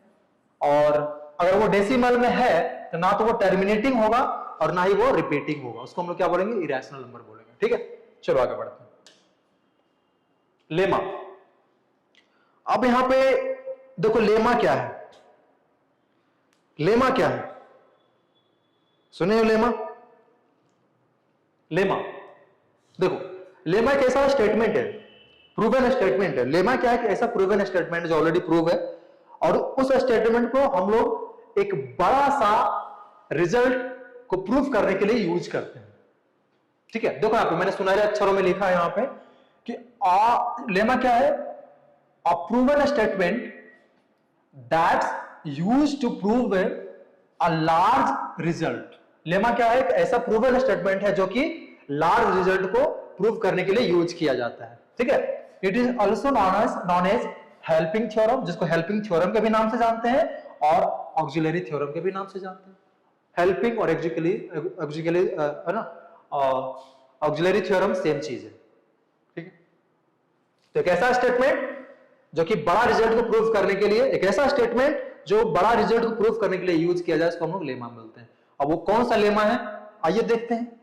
और अगर वो डेसिमल में है तो ना तो वो टर्मिनेटिंग होगा और ना ही वो रिपीटिंग होगा, उसको हम लोग क्या बोलेंगे, इरेशनल नंबर बोलेंगे, ठीक है। चलो आगे बढ़ते हैं। लेमा, अब यहां पे देखो लेमा क्या है, लेमा क्या है, सुने हो लेमा, लेमा देखो, लेमा एक ऐसा स्टेटमेंट है, प्रूवन स्टेटमेंट है। लेमा क्या है कि ऐसा प्रूवन स्टेटमेंट जो ऑलरेडी प्रूव है, और उस स्टेटमेंट को हम लोग एक बड़ा सा रिजल्ट को प्रूव करने के लिए यूज करते हैं, ठीक है। देखो यहां पे मैंने सुनहरे अक्षरों में लिखा है यहां पे कि लेमा क्या है, a proven statement that's used to prove a large result. Lemma क्या है, एक ऐसा प्रूवन स्टेटमेंट है जो कि लार्ज रिजल्ट को प्रूव करने के लिए यूज किया जाता है, ठीक है। It is also known as helping theorem, जिसको हेल्पिंग थ्योरम के भी नाम से जानते हैं और ऑक्सिलरी थ्योरम के भी नाम से जानते हैं। हेल्पिंग और ऑक्सिलरी है ना, ऑक्सिलरी थ्योरम सेम चीज है, ठीक है। तो एक ऐसा स्टेटमेंट जो कि बड़ा रिजल्ट को प्रूव करने के लिए, एक ऐसा स्टेटमेंट जो बड़ा रिजल्ट को प्रूव करने के लिए यूज किया जाए, इसको हम लोग लेमा बोलते हैं। अब वो कौन सा लेमा है, आइए देखते हैं,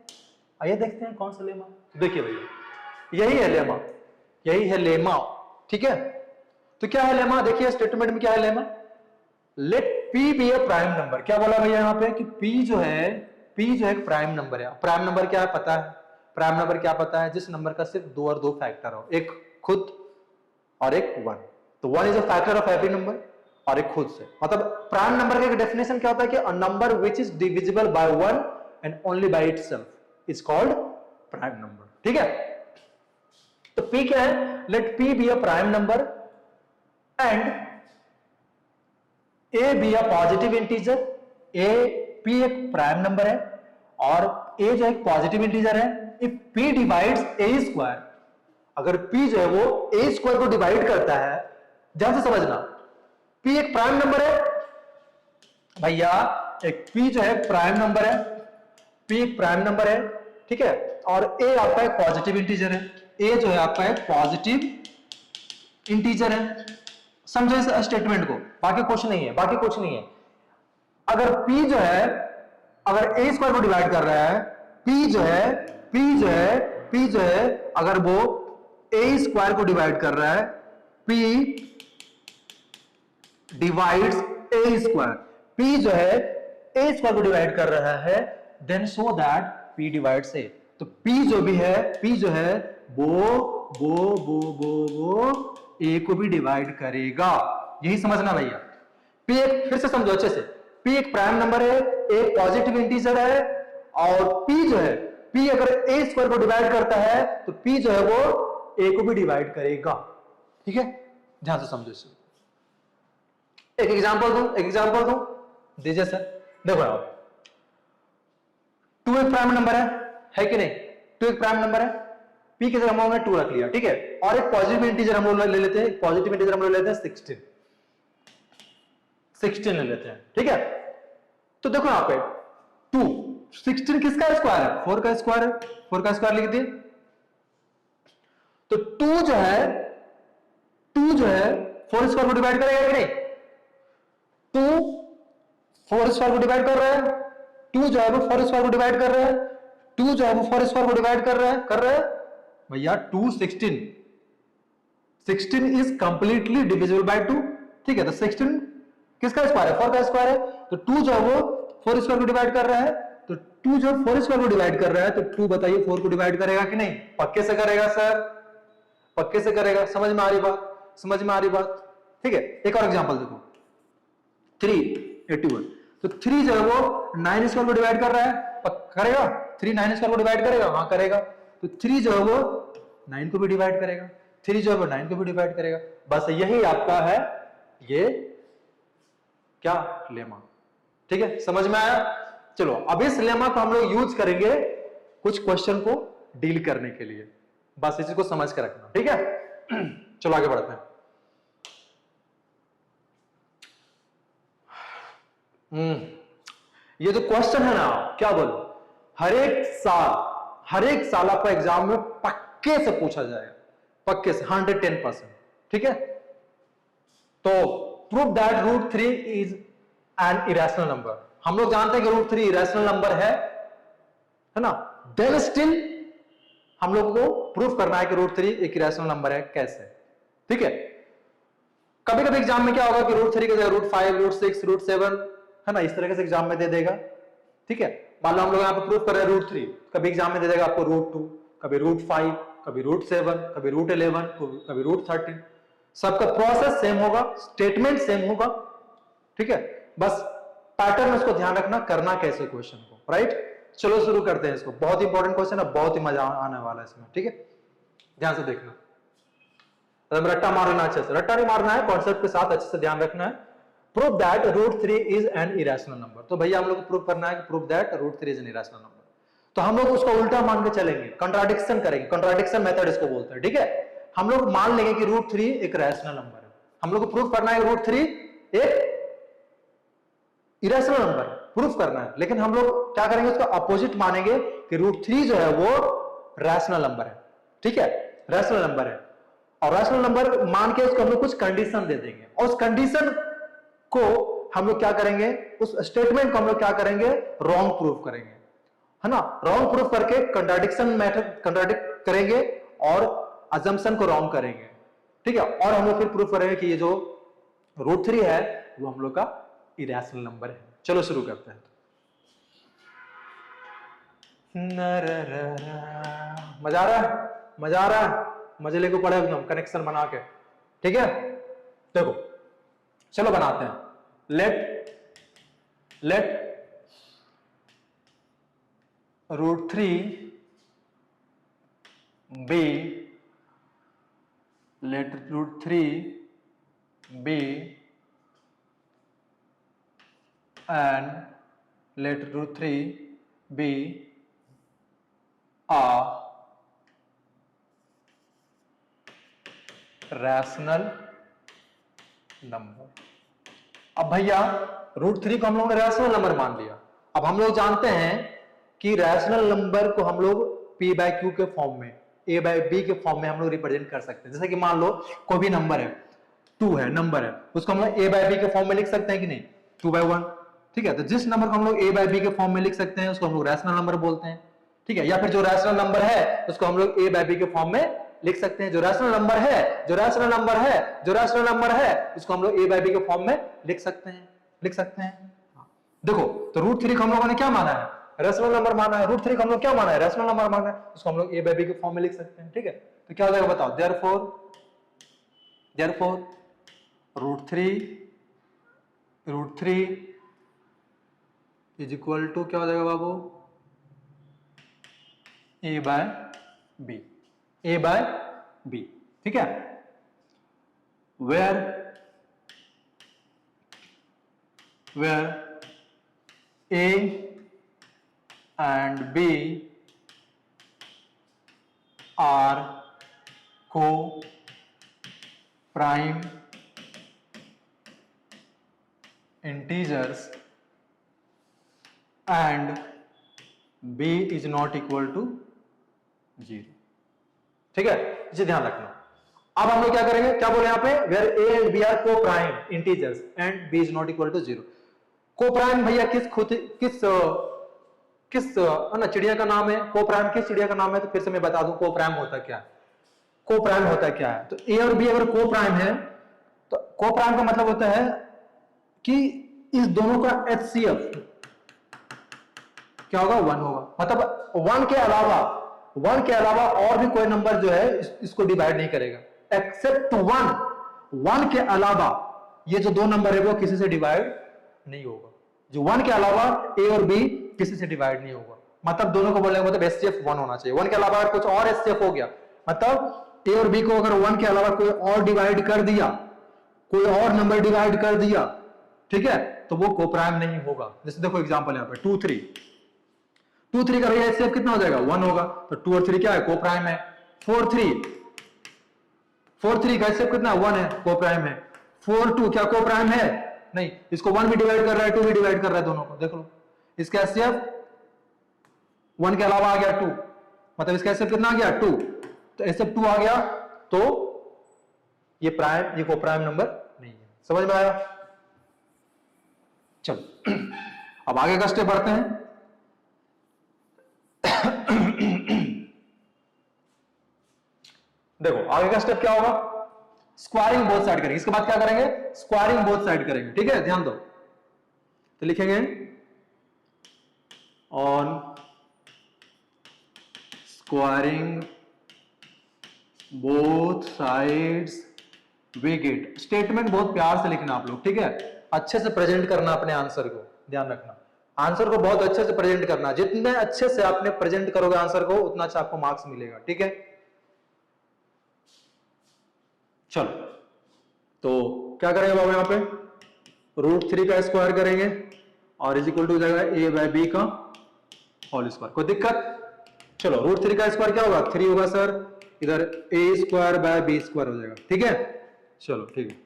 आइए देखते हैं कौन सा लेमा। देखिए भैया, यही है लेमा, यही है लेमा, ठीक है। तो क्या है लेमा, देखिए स्टेटमेंट में क्या है लेमा, लेट p बी ए प्राइम नंबर। क्या बोला भैया यहाँ पे कि p जो है एक प्राइम नंबर है। प्राइम नंबर क्या है पता है, प्राइम नंबर क्या पता है, जिस नंबर का सिर्फ 2 और 2 फैक्टर हो, एक खुद और एक 1। तो 1 is a factor of every number, और एक खुद से, मतलब प्राइम नंबर का डेफिनेशन क्या होता है कि a number which is divisible by 1 and only by itself is called prime number, ठीक है। तो p क्या है, let p be a prime number and a be a positive integer. p एक प्राइम नंबर है और a जो एक पॉजिटिव इंटीजर है। If p divides a square, अगर p जो है वो a स्क्वायर को डिवाइड करता है, ध्यान से समझना, p एक प्राइम नंबर है भैया, एक p जो है प्राइम नंबर है, p एक प्राइम नंबर है, ठीक है, और a आपका एक पॉजिटिव इंटीजर है, a जो है आपका एक पॉजिटिव इंटीजर है। समझो इस स्टेटमेंट को, बाकी कुछ नहीं है, बाकी कुछ नहीं है। अगर p जो है अगर ए स्क्वायर को डिवाइड कर रहा है, पी जो है अगर वो ए स्क्वायर को डिवाइड कर रहा है, P divides a square, P जो है ए स्क्वायर को डिवाइड कर रहा है, then so that P divides a. तो पी जो है वो ए को भी डिवाइड करेगा, यही समझना भैया। पी एक, फिर से समझो अच्छे से, पी एक प्राइम नंबर है, एक पॉजिटिव इंटीजर है, और पी जो है, पी अगर ए स्क्वायर को डिवाइड करता है तो पी जो है वो ए को भी डिवाइड करेगा। ठीक है, ध्यान से समझो इसे। एक एग्जांपल दूं, दीजिए सर। देखो आप, 2 एक प्राइम नंबर है कि नहीं? 2 एक प्राइम नंबर है, पी की जगह हम लोगों ने 2 रख लिया, ठीक है। और एक पॉजिटिव इंटीजर हम लोग ले लेते हैं, 16 ले लेते हैं, ठीक है। तो देखो यहां पे 2, 16 किसका स्क्वायर है? 4 का स्क्वायर है, 4 का स्क्वायर लिख दिए। तो 2 जो है 4 स्क्वायर को डिवाइड करेगा कि नहीं? 2 4 स्क्वायर को डिवाइड कर रहा है, 2 जो है वो 4 स्क्वायर को डिवाइड कर रहा है, 2 जो है वो 4 स्क्वायर को डिवाइड कर रहा है भैया। 2 16 इज कंप्लीटली डिविजिबल बाय 2, ठीक है। तो 16 किसका स्क्वायर है? 4 का स्क्वायर है। तो 2 जो है वो 4 स्क्वायर को डिवाइड कर रहा है, तो 2 जो 4 स्क्वायर को डिवाइड कर रहा है, तो 2 बताइए 4 को डिवाइड करेगा कि नहीं? पक्के से करेगा सर, पक्के से करेगा। समझ में आ रही बात? ठीक है। एक और एग्जांपल देखो, 381। तो 3 जो है वो 9 स्क्वायर को डिवाइड कर रहा है, करेगा? 3 9 स्क्वायर को डिवाइड करेगा, हाँ करेगा। तो 3 जो है वो 9 को भी डिवाइड करेगा, 3 जो है वो 9 को भी डिवाइड करेगा। बस यही आपका है ये क्या लेमा, ठीक है। समझ में आया? चलो अब इस लेमा को हम लोग यूज करेंगे कुछ क्वेश्चन को डील करने के लिए, बस इसी को समझ के रखना, ठीक है। चलो आगे बढ़ते हैं। ये जो क्वेश्चन है ना, क्या बोलो, हर एक साल आपका एग्जाम में पक्के से पूछा जाएगा, पक्के से 110%, ठीक है। तो prove that √3 is an irrational number. हम लोग जानते हैं कि √3 इरेशनल नंबर है ना। देन स्टिल हम लोग को प्रूफ करना है कि √3 एक इरेशनल नंबर है, कैसे? ठीक है। कभी कभी एग्जाम में क्या होगा कि √3 की जगह √5, √6, √7 है ना, इस तरह से एग्जाम में दे देगा, ठीक है। मान लो हम लोग यहाँ पे प्रूफ कर रहे हैं √3, कभी एग्जाम में दे देगा आपको √2, कभी √5, कभी √7, कभी √11, कभी √13। सबका प्रोसेस सेम होगा, स्टेटमेंट सेम होगा, ठीक है। बस पैटर्न उसको ध्यान रखना, करना कैसे क्वेश्चन को, राइट। चलो शुरू करते हैं इसको। बहुत इंपॉर्टेंट क्वेश्चन है, बहुत ही मजा आने वाला है इसमें, ठीक है। ध्यान से देखना, रट्टा मारना, अच्छे से रट्टा नहीं मारना है, कॉन्सेप्ट के साथ अच्छे से ध्यान रखना है। Prove that √3 is an irrational number. तो भैया हम लोग को प्रूव करना है कि prove that √3 is an irrational number. तो हम लोग उसको उल्टा मान के चलेंगे, कंट्राडिक्शन करेंगे, कंट्राडिक्शन मेथड इसको बोलते हैं, ठीक है। हम लोग मान लेंगे कि √3 एक रैशनल नंबर है। हम लोग को प्रूव करना है √3 एक इरेशनल नंबर है, प्रूफ करना है। लेकिन हम लोग क्या करेंगे, उसका अपोजिट मानेंगे कि √3 जो है वो रैशनल नंबर है, ठीक है, रैशनल नंबर है। और रैशनल नंबर मान के उसको हम लोग कुछ कंडीशन दे देंगे, और उस कंडीशन को हम लोग क्या करेंगे, उस स्टेटमेंट को हम लोग क्या करेंगे, रॉन्ग प्रूफ करेंगे, है ना। रॉन्ग प्रूफ करके कंट्राडिक्शन मेथड कंट्राडिक्ट करेंगे और अजम्पशन को रॉन्ग करेंगे, ठीक है। और हम लोग फिर प्रूफ करेंगे कि ये जो √3 है वो हम लोग का इरेशनल नंबर है। चलो शुरू करते हैं। मजा आ रहा है, मजे लेके पड़े एकदम कनेक्शन बना के, ठीक है। देखो चलो बनाते हैं। Let √3 be, let √3 be and let √3 be a rational number. अब भैया √3 को हम लोगों ने रैशनल नंबर मान लिया। अब हम लोग जानते हैं कि रैशनल नंबर को हम लोग p/q के फॉर्म में, a/b के फॉर्म में हम लोग रिप्रेजेंट कर सकते हैं। जैसे कि मान लो कोई भी नंबर है, 2 है, नंबर है, उसको हम लोग a/b के फॉर्म में लिख सकते हैं कि नहीं, 2/1, ठीक है, तो जिस नंबर को हम लोग a बाय b के फॉर्म में लिख सकते हैं उसको हम लोग रैशनल नंबर बोलते हैं, ठीक है, या फिर जो रैशनल नंबर है उसको हम लोग a बाय b के फॉर्म में लिख सकते हैं। जो रैशनल नंबर है, जो रैशनल नंबर है, जो रैशनल नंबर है उसको हम लोग a बाय b के फॉर्म में लिख सकते हैं, लिख सकते हैं। देखो, तो √3 को हम लोगों ने क्या माना है, रैशनल नंबर माना है। √3 को हम लोग क्या माना है, रैशनल नंबर माना है, उसको हम लोग a बाय b के फॉर्म में लिख सकते हैं, ठीक है। तो क्या हो जाएगा बताओ, therefore √3 इज इक्वल टू क्या हो जाएगा बाबू, a बाय b, ठीक है। Where a and b are co-prime integers and b is not equal to 0, ठीक है, इसे ध्यान रखना। अब हम लोग क्या करेंगे, क्या बोले यहाँ पे, where a and b are co-prime integers and b is not equal to 0। Co-prime भैया किस ना चिड़िया का नाम है, को-प्राइम किस चिड़िया का नाम है, तो फिर से मैं बता दूं को-प्राइम होता क्या है। को-प्राइम होता क्या है, तो a और b अगर को-प्राइम है तो को-प्राइम का मतलब होता है कि इस दोनों का HCF क्या होगा, 1 होगा। मतलब 1 के अलावा और भी कोई नंबर जो है इसको डिवाइड नहीं करेगा, एक्सेप्ट 1 के अलावा ये जो दो नंबर है वो किसी से डिवाइड नहीं होगा। जो 1 के अलावा a और b किसी से डिवाइड नहीं होगा, मतलब दोनों को बोलने का मतलब HCF 1 होना चाहिए। 1 के अलावा अगर कुछ और HCF हो गया, मतलब a और b को अगर 1 के अलावा कोई और डिवाइड कर दिया, कोई और नंबर डिवाइड कर दिया, ठीक है, तो वो कोप्राइम नहीं होगा। जैसे देखो एग्जांपल यहाँ पे 2 3 का भैया HCF कितना हो जाएगा, 1 होगा, तो 2 और 3 क्या है, कोप्राइम है। 4 3 का HCF कितना, 1 है, कोप्राइम है। 4 2 क्या कोप्राइम है, नहीं, इसको 1 भी डिवाइड कर रहा है, 2 भी डिवाइड कर रहा है, दोनों को देख लो। इसका HCF 1 के अलावा आ गया 2, मतलब इसका HCF कितना आ गया, 2, तो HCF 2 आ गया, तो ये कोप्राइम नंबर नहीं है। समझ में आया? चलो अब आगे का स्टेप बढ़ते हैं। देखो आगे का स्टेप क्या होगा, स्क्वायरिंग बोथ साइड करेंगे। इसके बाद क्या करेंगे, स्क्वायरिंग बोथ साइड करेंगे, ठीक है, ध्यान दो। तो लिखेंगे on squaring both sides we get, statement बहुत प्यार से लिखना आप लोग, ठीक है, अच्छे से प्रेजेंट करना अपने आंसर को, ध्यान रखना, आंसर को बहुत अच्छे से प्रेजेंट करना। जितने अच्छे से आपने प्रेजेंट करोगे आंसर को उतना अच्छा आपको मार्क्स मिलेगा, ठीक है। चलो तो क्या करेंगे बाबू, यहाँ पे √3 का स्क्वायर करेंगे और इज इक्वल टू हो जाएगा a बाय b का होल स्क्वायर। कोई दिक्कत? चलो √3 का स्क्वायर क्या होगा, 3 होगा सर, इधर a square by b square हो जाएगा, ठीक है। चलो ठीक है,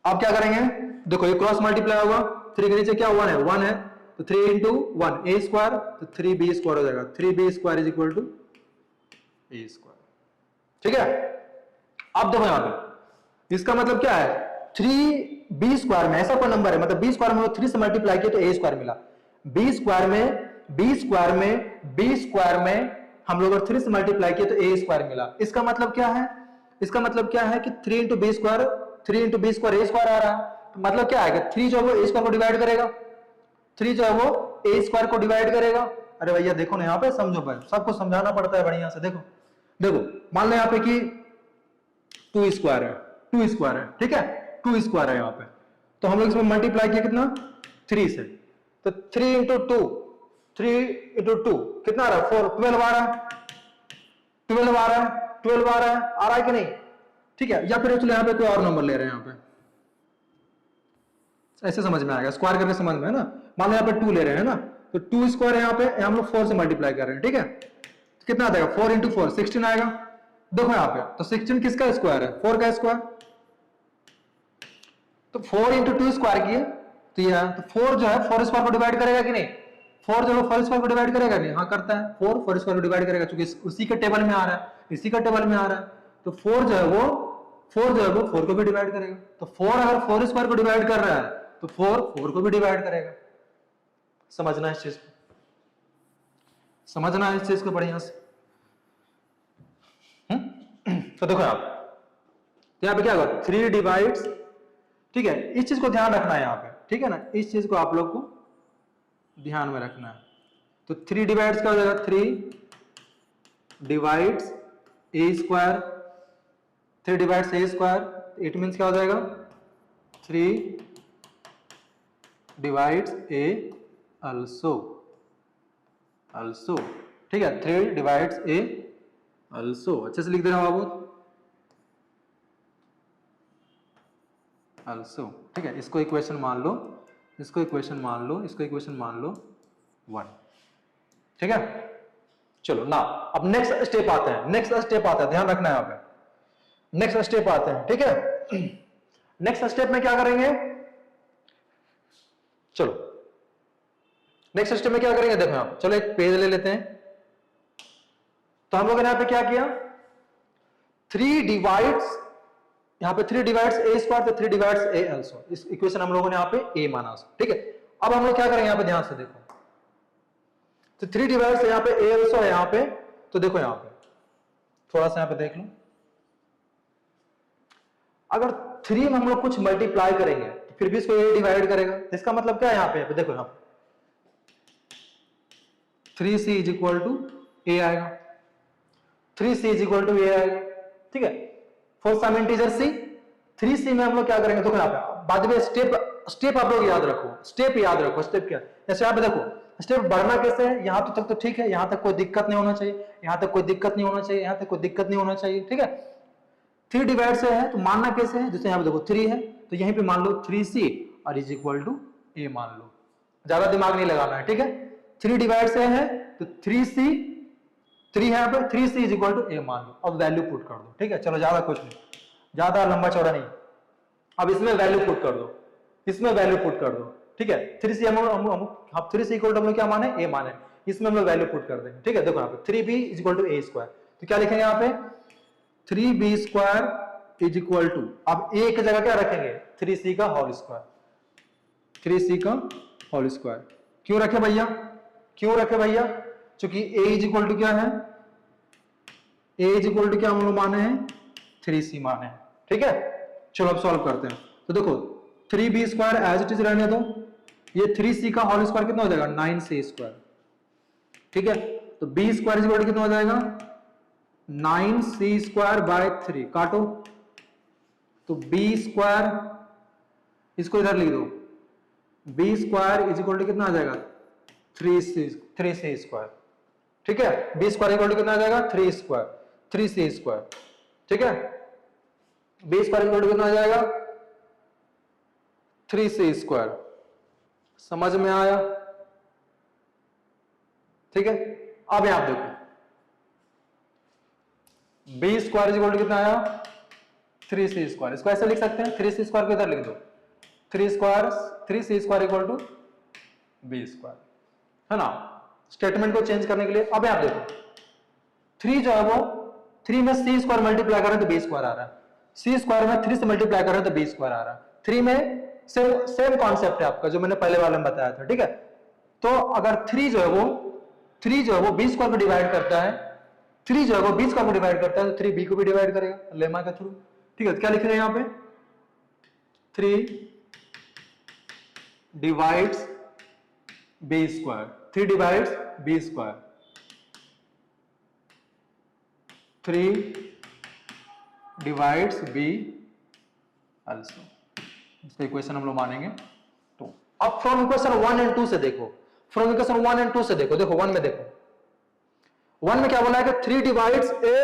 अब क्या करेंगे, देखो ये क्रॉस मल्टीप्लाई होगा, 3 के नीचे क्या 1 है, तो 3 into 1 a स्क्वायर, तो 3b स्क्वायर हो जाएगा, 3b square is equal to a square, ठीक है। अब देखो यहां पे इसका मतलब क्या है, 3b स्क्वायर में ऐसा कोई नंबर है, मतलब b स्क्वायर में 3 से मल्टीप्लाई किया तो a स्क्वायर मिला, b स्क्वायर में हम लोग अगर 3 से मल्टीप्लाई किया तो a स्क्वायर मिला। इसका मतलब क्या है, इसका मतलब क्या है कि 3 into b square a square आ रहा है, तो मतलब क्या है कि 3 जो है वो a स्क्वायर को डिवाइड करेगा, 3 जो है वो a स्क्वायर को डिवाइड करेगा। अरे भैया देखो ना यहाँ पे, समझो भाई, सबको समझाना पड़ता है बढ़िया से। देखो मान लो यहाँ पे कि 2 स्क्वायर है, ठीक है, 2 स्क्वायर है यहाँ पे, तो हम लोग इसमें मल्टीप्लाई किया कितना, 3 से, तो 3 into 2 कितना आ रहा है, 4, 12 आ रहा है कि नहीं, ठीक है। या फिर चलो यहाँ पे कोई और नंबर ले रहे हैं, यहाँ पे ऐसे समझ में आएगा, स्क्वायर करके समझ में है ना। मान लो यहाँ पे 2 ले रहे हैं ना, तो 2 स्क्वायर है यहाँ पे, हम लोग 4 से मल्टीप्लाई कर रहे हैं, ठीक है, तो कितना आ जाएगा, 4 into 4 16 आएगा। देखो यहाँ पे तो 16 किसका स्क्वायर है, 4 का स्क्वायर, तो 4 into 2 स्क्वायर किए तो ये, तो 4 जो है 4 स्क्वायर को डिवाइड करेगा कि नहीं, 4 जो है 4 स्क्वायर को डिवाइड करेगा नहीं, हाँ करता है, 4 स्क्वायर को डिवाइड करेगा, क्योंकि उसी के टेबल में आ रहा है, तो 4 जो है वो 4 को भी डिवाइड करेगा, तो 4 अगर 4 स्क्वायर को डिवाइड कर रहा है तो 4 को भी डिवाइड करेगा, समझना है इस चीज को, समझना है इस चीज को बढ़िया से। तो देखो यहाँ पे क्या होगा, 3 डिवाइड्स, ठीक है, इस चीज को ध्यान रखना है यहाँ पे, ठीक है ना, इस चीज को आप लोग को ध्यान में रखना है। तो 3 डिवाइड्स क्या हो जाएगा, 3 divides a square, 3 divides a square, it means क्या हो जाएगा, 3 डिवाइड्स ए अल्सो, ठीक है, 3 डिवाइड्स ए अल्सो, अच्छे से लिख दे रहा हूं बाबू, अल्सो, ठीक है, इसको इक्वेशन मान लो, इसको इक्वेशन मान लो, इसको इक्वेशन मान लो 1, ठीक है। चलो ना, अब नेक्स्ट स्टेप आते हैं, नेक्स्ट स्टेप आता है, ध्यान रखना है यहाँ पे, नेक्स्ट स्टेप आते हैं, ठीक है। नेक्स्ट स्टेप में क्या करेंगे, चलो नेक्स्ट स्टेप में क्या करेंगे, देखो यहाँ, चलो एक पेज ले लेते हैं। तो हम लोगों ने यहाँ पे क्या किया, 3 डिवाइड्स, यहाँ पे 3 डिवाइड्स ए स्क्वायर, तो 3 डिवाइड्स ए अल्सो, इस इक्वेशन हम लोगों ने यहाँ पे ए माना, ठीक है। अब हम लोग क्या करेंगे यहाँ पे, ध्यान से देखो, तो 3 डिवाइड्स यहाँ पे ए अल्सो है यहाँ पे, तो देखो यहाँ पे थोड़ा सा यहाँ पे देख लो, अगर 3 में हम लोग कुछ मल्टीप्लाई करेंगे तो फिर भी इसको ए डिवाइड करेगा, इसका मतलब क्या है यहाँ पे देखो, यहाँ 3c इज इक्वल टू ए आएगा, 3c इज इक्वल टू ए आएगा, ठीक है। For some integer c, 3c में हम लोग क्या करेंगे, देखो यहाँ पे बाद में स्टेप आप लोग याद रखो, स्टेप याद रखो, स्टेप क्या, जैसे यहाँ पे देखो स्टेप बढ़ना कैसे है, यहां तक तो ठीक है, यहां तक कोई दिक्कत नहीं होना चाहिए, यहां तक कोई दिक्कत नहीं होना चाहिए, यहां तक कोई दिक्कत नहीं होना चाहिए, ठीक है। 3 डिवाइड से है तो मानना कैसे है, जैसे यहाँ पे देखो 3 है तो यहीं पे मान लो 3c और इज इक्वल टू ए मान लो, ज्यादा दिमाग नहीं लगाना है, ठीक है। 3 डिवाइड से है तो 3c, 3 है यहाँ पे, 3c इज इक्वल टू ए मान लो, अब वैल्यू पुट कर दो, ठीक है। चलो ज्यादा कुछ नहीं, ज्यादा लंबा चौड़ा नहीं, अब इसमें वैल्यू पुट कर दो, इसमें वैल्यू पुट कर दो, ठीक है। 3c हम 3c इक्वल टू हम लोग क्या माने, ए माने, इसमें हम लोग वैल्यू पुट कर देंगे, ठीक है। देखो यहाँ पे 3b is equal to a square, तो क्या लिखेंगे यहाँ पे 3b square is equal to, अब ए की जगह क्या रखेंगे 3c का होल स्क्वायर, 3c का होल स्क्वायर, क्यों रखे भैया, क्यों रखे भैया, क्योंकि a इज इक्वल टू क्या है, a इज इक्वल टू क्या हम लोग माने हैं 3c माने हैं, ठीक है। चलो अब सॉल्व करते हैं, तो देखो 3b square as it is रहने दो, ये 3c का होल स्क्वायर कितना हो जाएगा 9c स्क्वायर, ठीक है। तो b square is equal to कितना हो जाएगा 9c स्क्वायर बाय 3, काटो, तो b स्क्वायर, इसको इधर लिख दो, b square is equal to कितना आ जाएगा 3c स्क्वायर, ठीक है। b स्क्वायर इक्वल टू कितना आ जाएगा 3 स्क्वायर, 3c स्क्वायर, ठीक है। b स्क्वायर इक्वल टू कितना आ जाएगा 3c स्क्वायर, समझ में आया, ठीक है। अब यहां देखो b square is equal to कितना आया 3c स्क्वायर, इसको ऐसे लिख सकते हैं, 3c स्क्वायर को इधर लिख दो, 3c square equal to b square, है ना, स्टेटमेंट को चेंज करने के लिए। अब यहां देखो 3 जो है वो 3 में c स्क्वायर मल्टीप्लाई कर रहे हैं तो b स्क्वायर आ रहा है, c स्क्वायर में 3 से मल्टीप्लाई कर रहे हैं तो b स्क्वायर आ रहा है, 3 में सेम कॉन्सेप्ट है आपका जो मैंने पहले वाले में बताया था, ठीक है। तो अगर 3 जो है वो b स्क्वायर को डिवाइड करता है, 3 जो है वो b स्क्वायर को डिवाइड करता है तो 3b को भी डिवाइड करेगा लेमा के थ्रू, ठीक है। तो क्या लिख रहे हैं यहाँ पे 3 divides b square, 3 divides b square, 3 divides b also, इसका इक्वेशन हम लोग मानेंगे। तो अब फ्रॉम इक्वेशन 1 एंड 2 से देखो, फ्रॉम इक्वेशन 1 एंड 2 से देखो, देखो 1 में देखो, 1 में क्या बोला है कि 3 डिवाइड्स a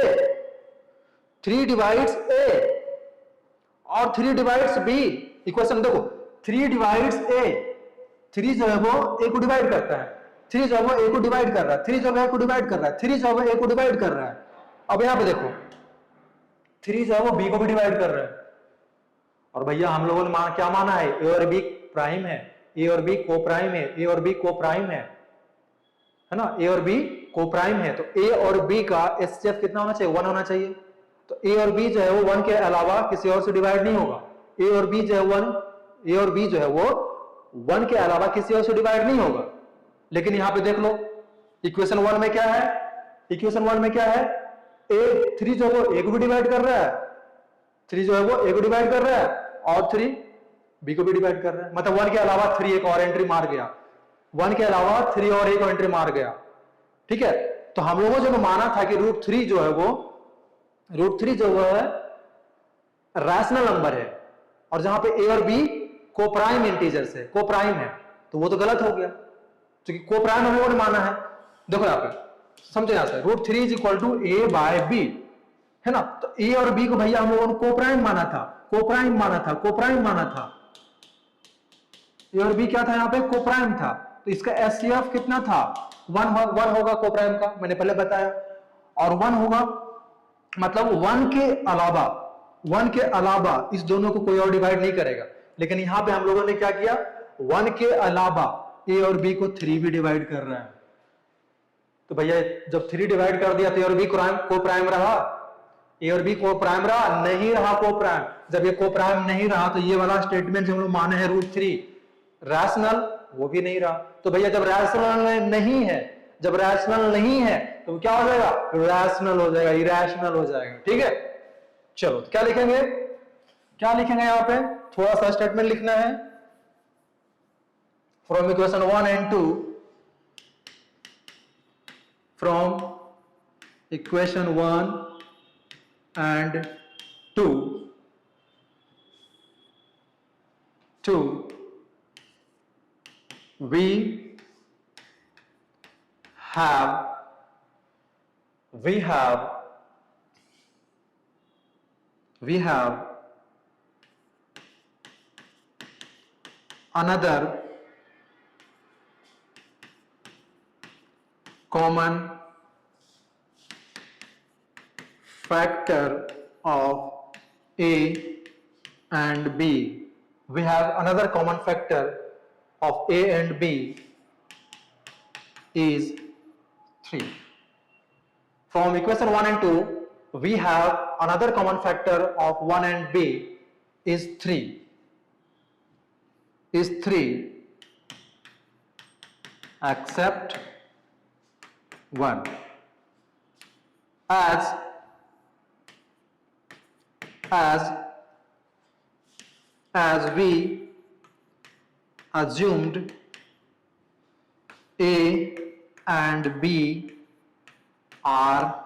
और 3 डिवाइड्स b, इक्वेशन देखो 3 डिवाइड्स a, 3 जो है वो a को डिवाइड करता है, 3 जो है वो a को डिवाइड कर रहा है, 3 जो है a को डिवाइड कर रहा है, 3 जो है वो a को डिवाइड कर रहा है। अब यहां पे देखो 3 जो है वो b को भी डिवाइड कर रहा है, और भैया हम लोगों ने क्या माना है a और b प्राइम है, a और b को प्राइम है, a और b को प्राइम है ना, a और b को प्राइम है, तो a और b का एचसीएफ कितना होना चाहिए 1 होना चाहिए, तो a और b जो है वो 1 के अलावा किसी और से डिवाइड नहीं होगा, a और b जो है वो 1 के अलावा किसी और से डिवाइड नहीं होगा, लेकिन यहां पे देख लो इक्वेशन 1 में क्या है, इक्वेशन 1 में क्या है, ए 3 जो है वो ए को भी डिवाइड कर रहा है, 3 जो है वो ए को डिवाइड कर रहा है और 3 बी को भी डिवाइड कर रहा है, मतलब 1 के अलावा 3 एक और एंट्री मार गया, 1 के अलावा 3 और एक एंट्री मार गया। ठीक है, तो हम लोगों जो माना था कि √3 जो है वो √3 जो है रैशनल नंबर है, और जहां पे ए और बी को प्राइम इंटीजर्स है, को प्राइम है, तो वो तो गलत हो गया, क्योंकि को प्राइम हम लोगों ने माना है। देखो यहां पे समझे यहां से √3 is equal to a by b, है ना, तो ए और बी को भैया हम लोगों ने को प्राइम माना था, को प्राइम माना था, को प्राइम माना था, ए और बी क्या था यहां पे, को प्राइम था, तो इसका एचसीएफ कितना था, 1 होगा को प्राइम का, मैंने पहले बताया, और 1 होगा, मतलब 1 के अलावा इस दोनों को कोई और डिवाइड नहीं करेगा। लेकिन यहां पे हम लोगों ने क्या किया, 1 के अलावा ए और बी को 3 भी डिवाइड कर रहा है, तो भैया जब 3 डिवाइड कर दिया तो ए और बी को प्राइम रहा, ए और बी को प्राइम रहा, नहीं रहा को प्राइम। जब ये को प्राइम नहीं रहा तो ये वाला स्टेटमेंट जो हम लोग माने हैं √3 रैशनल, वो भी नहीं रहा। तो भैया जब रैशनल नहीं है, जब रैशनल नहीं है तो क्या हो जाएगा, रैशनल हो जाएगा, इरैशनल हो जाएगा। ठीक है, चलो क्या लिखेंगे, क्या लिखेंगे यहां पे, थोड़ा सा स्टेटमेंट लिखना है, from equation 1 and 2, from equation 1 and 2 we have another common factor of A and B. We have another common factor of A and B is 3. From equation 1 and 2, we have another common factor of 1 and B is 3. Is 3 except 1. As we assumed A and B are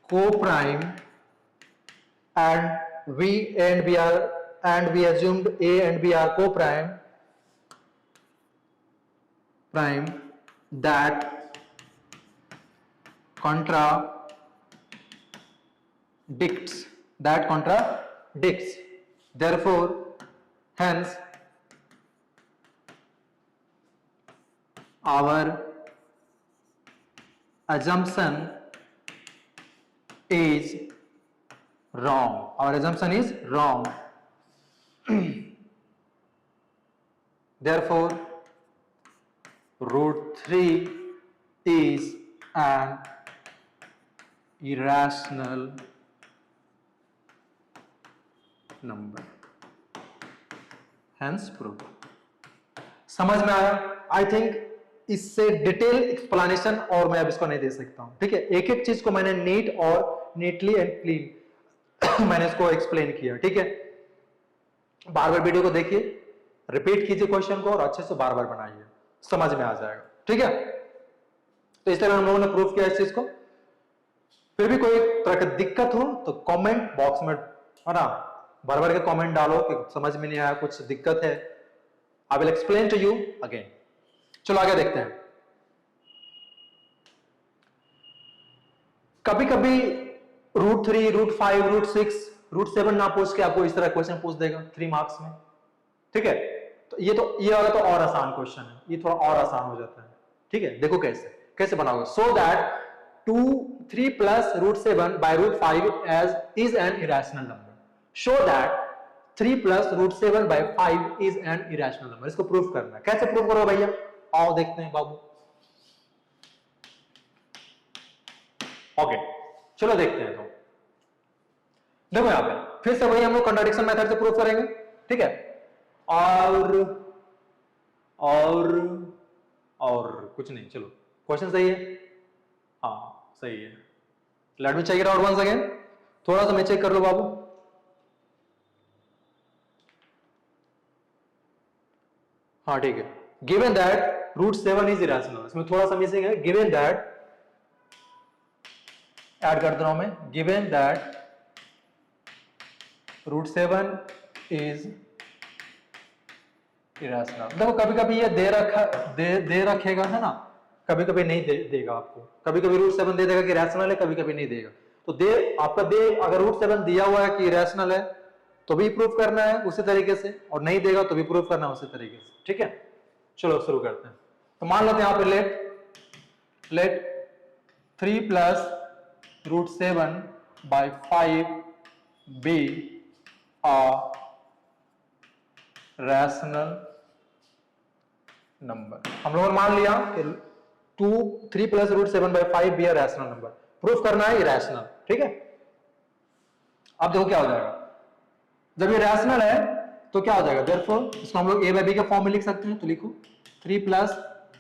co-prime, and we assumed A and B are co-prime, that contradicts, therefore hence our assumption is wrong, therefore √3 is an irrational number, hence proved। समझ में आया? I think इससे detail explanation और मैं अब इसको नहीं दे सकता हूं। ठीक है, एक एक चीज को मैंने नीट और नीटली एंड क्लीन मैंने इसको एक्सप्लेन किया। ठीक है, बार बार वीडियो को देखिए, रिपीट कीजिए क्वेश्चन को और अच्छे से बार बार बनाइए, समझ में आ जाएगा। ठीक है, तो इस तरह हम लोगों ने प्रूफ किया इस चीज को। फिर भी कोई तरह की दिक्कत हो तो कमेंट बॉक्स में, है ना, बार बार के कमेंट डालो कि समझ में नहीं आया, कुछ दिक्कत है, I will explain to you again. चलो आगे देखते हैं। कभी कभी √3, √5, √6, √7 ना पूछ के आपको इस तरह क्वेश्चन पूछ देगा 3 मार्क्स में। ठीक है, तो ये वाला तो और आसान क्वेश्चन है, ये थोड़ा और आसान हो जाता है। ठीक है, देखो कैसे बनाओगे। So that 3 plus √7 by √5 is an irrational number. Show that 3 plus √7 by 5 is an irrational number. इसको प्रूफ करना है। कैसे प्रूफ करो भैया, आओ देखते हैं बाबू। ओके, चलो देखते हैं। तो देखो यहां पे फिर से वही हम लोग कंट्राडिक्शन मेथड से प्रूफ करेंगे। ठीक है, और और कुछ नहीं। चलो क्वेश्चन सही है, हाँ सही है। Let me check it out once again, थोड़ा सा मैं चेक कर लो बाबू। हाँ ठीक है, given that root 7 is irrational, इसमें थोड़ा सा मिसिंग है। गिवन दैट, ऐड कर दे रहा हूं मैं, given that root 7 is irrational. देखो कभी कभी ये दे रखेगा है ना, कभी कभी नहीं देगा आपको, कभी कभी रूट 7 दे देगा कि रैशनल है, कभी कभी नहीं देगा। तो आपका अगर रूट 7 दिया हुआ है कि रैशनल है तो भी प्रूफ करना है उसी तरीके से, और नहीं देगा तो भी प्रूफ करना है उसी तरीके से, ठीक है। चलो शुरू करते हैं। तो मान लेते हैं यहाँ पे let 3 plus root 7 by 5 be a rational number. हम लोगों ने मान लिया कि 3 plus root 7 by 5 be rational number, proof करना है इरेशनल, ठीक है। अब देखो क्या हो जाएगा, जब ये रैशनल है तो क्या हो जाएगा, देयरफॉर इसको हम लोग a बाई बी के फॉर्म में लिख सकते हैं। तो लिखो 3 plus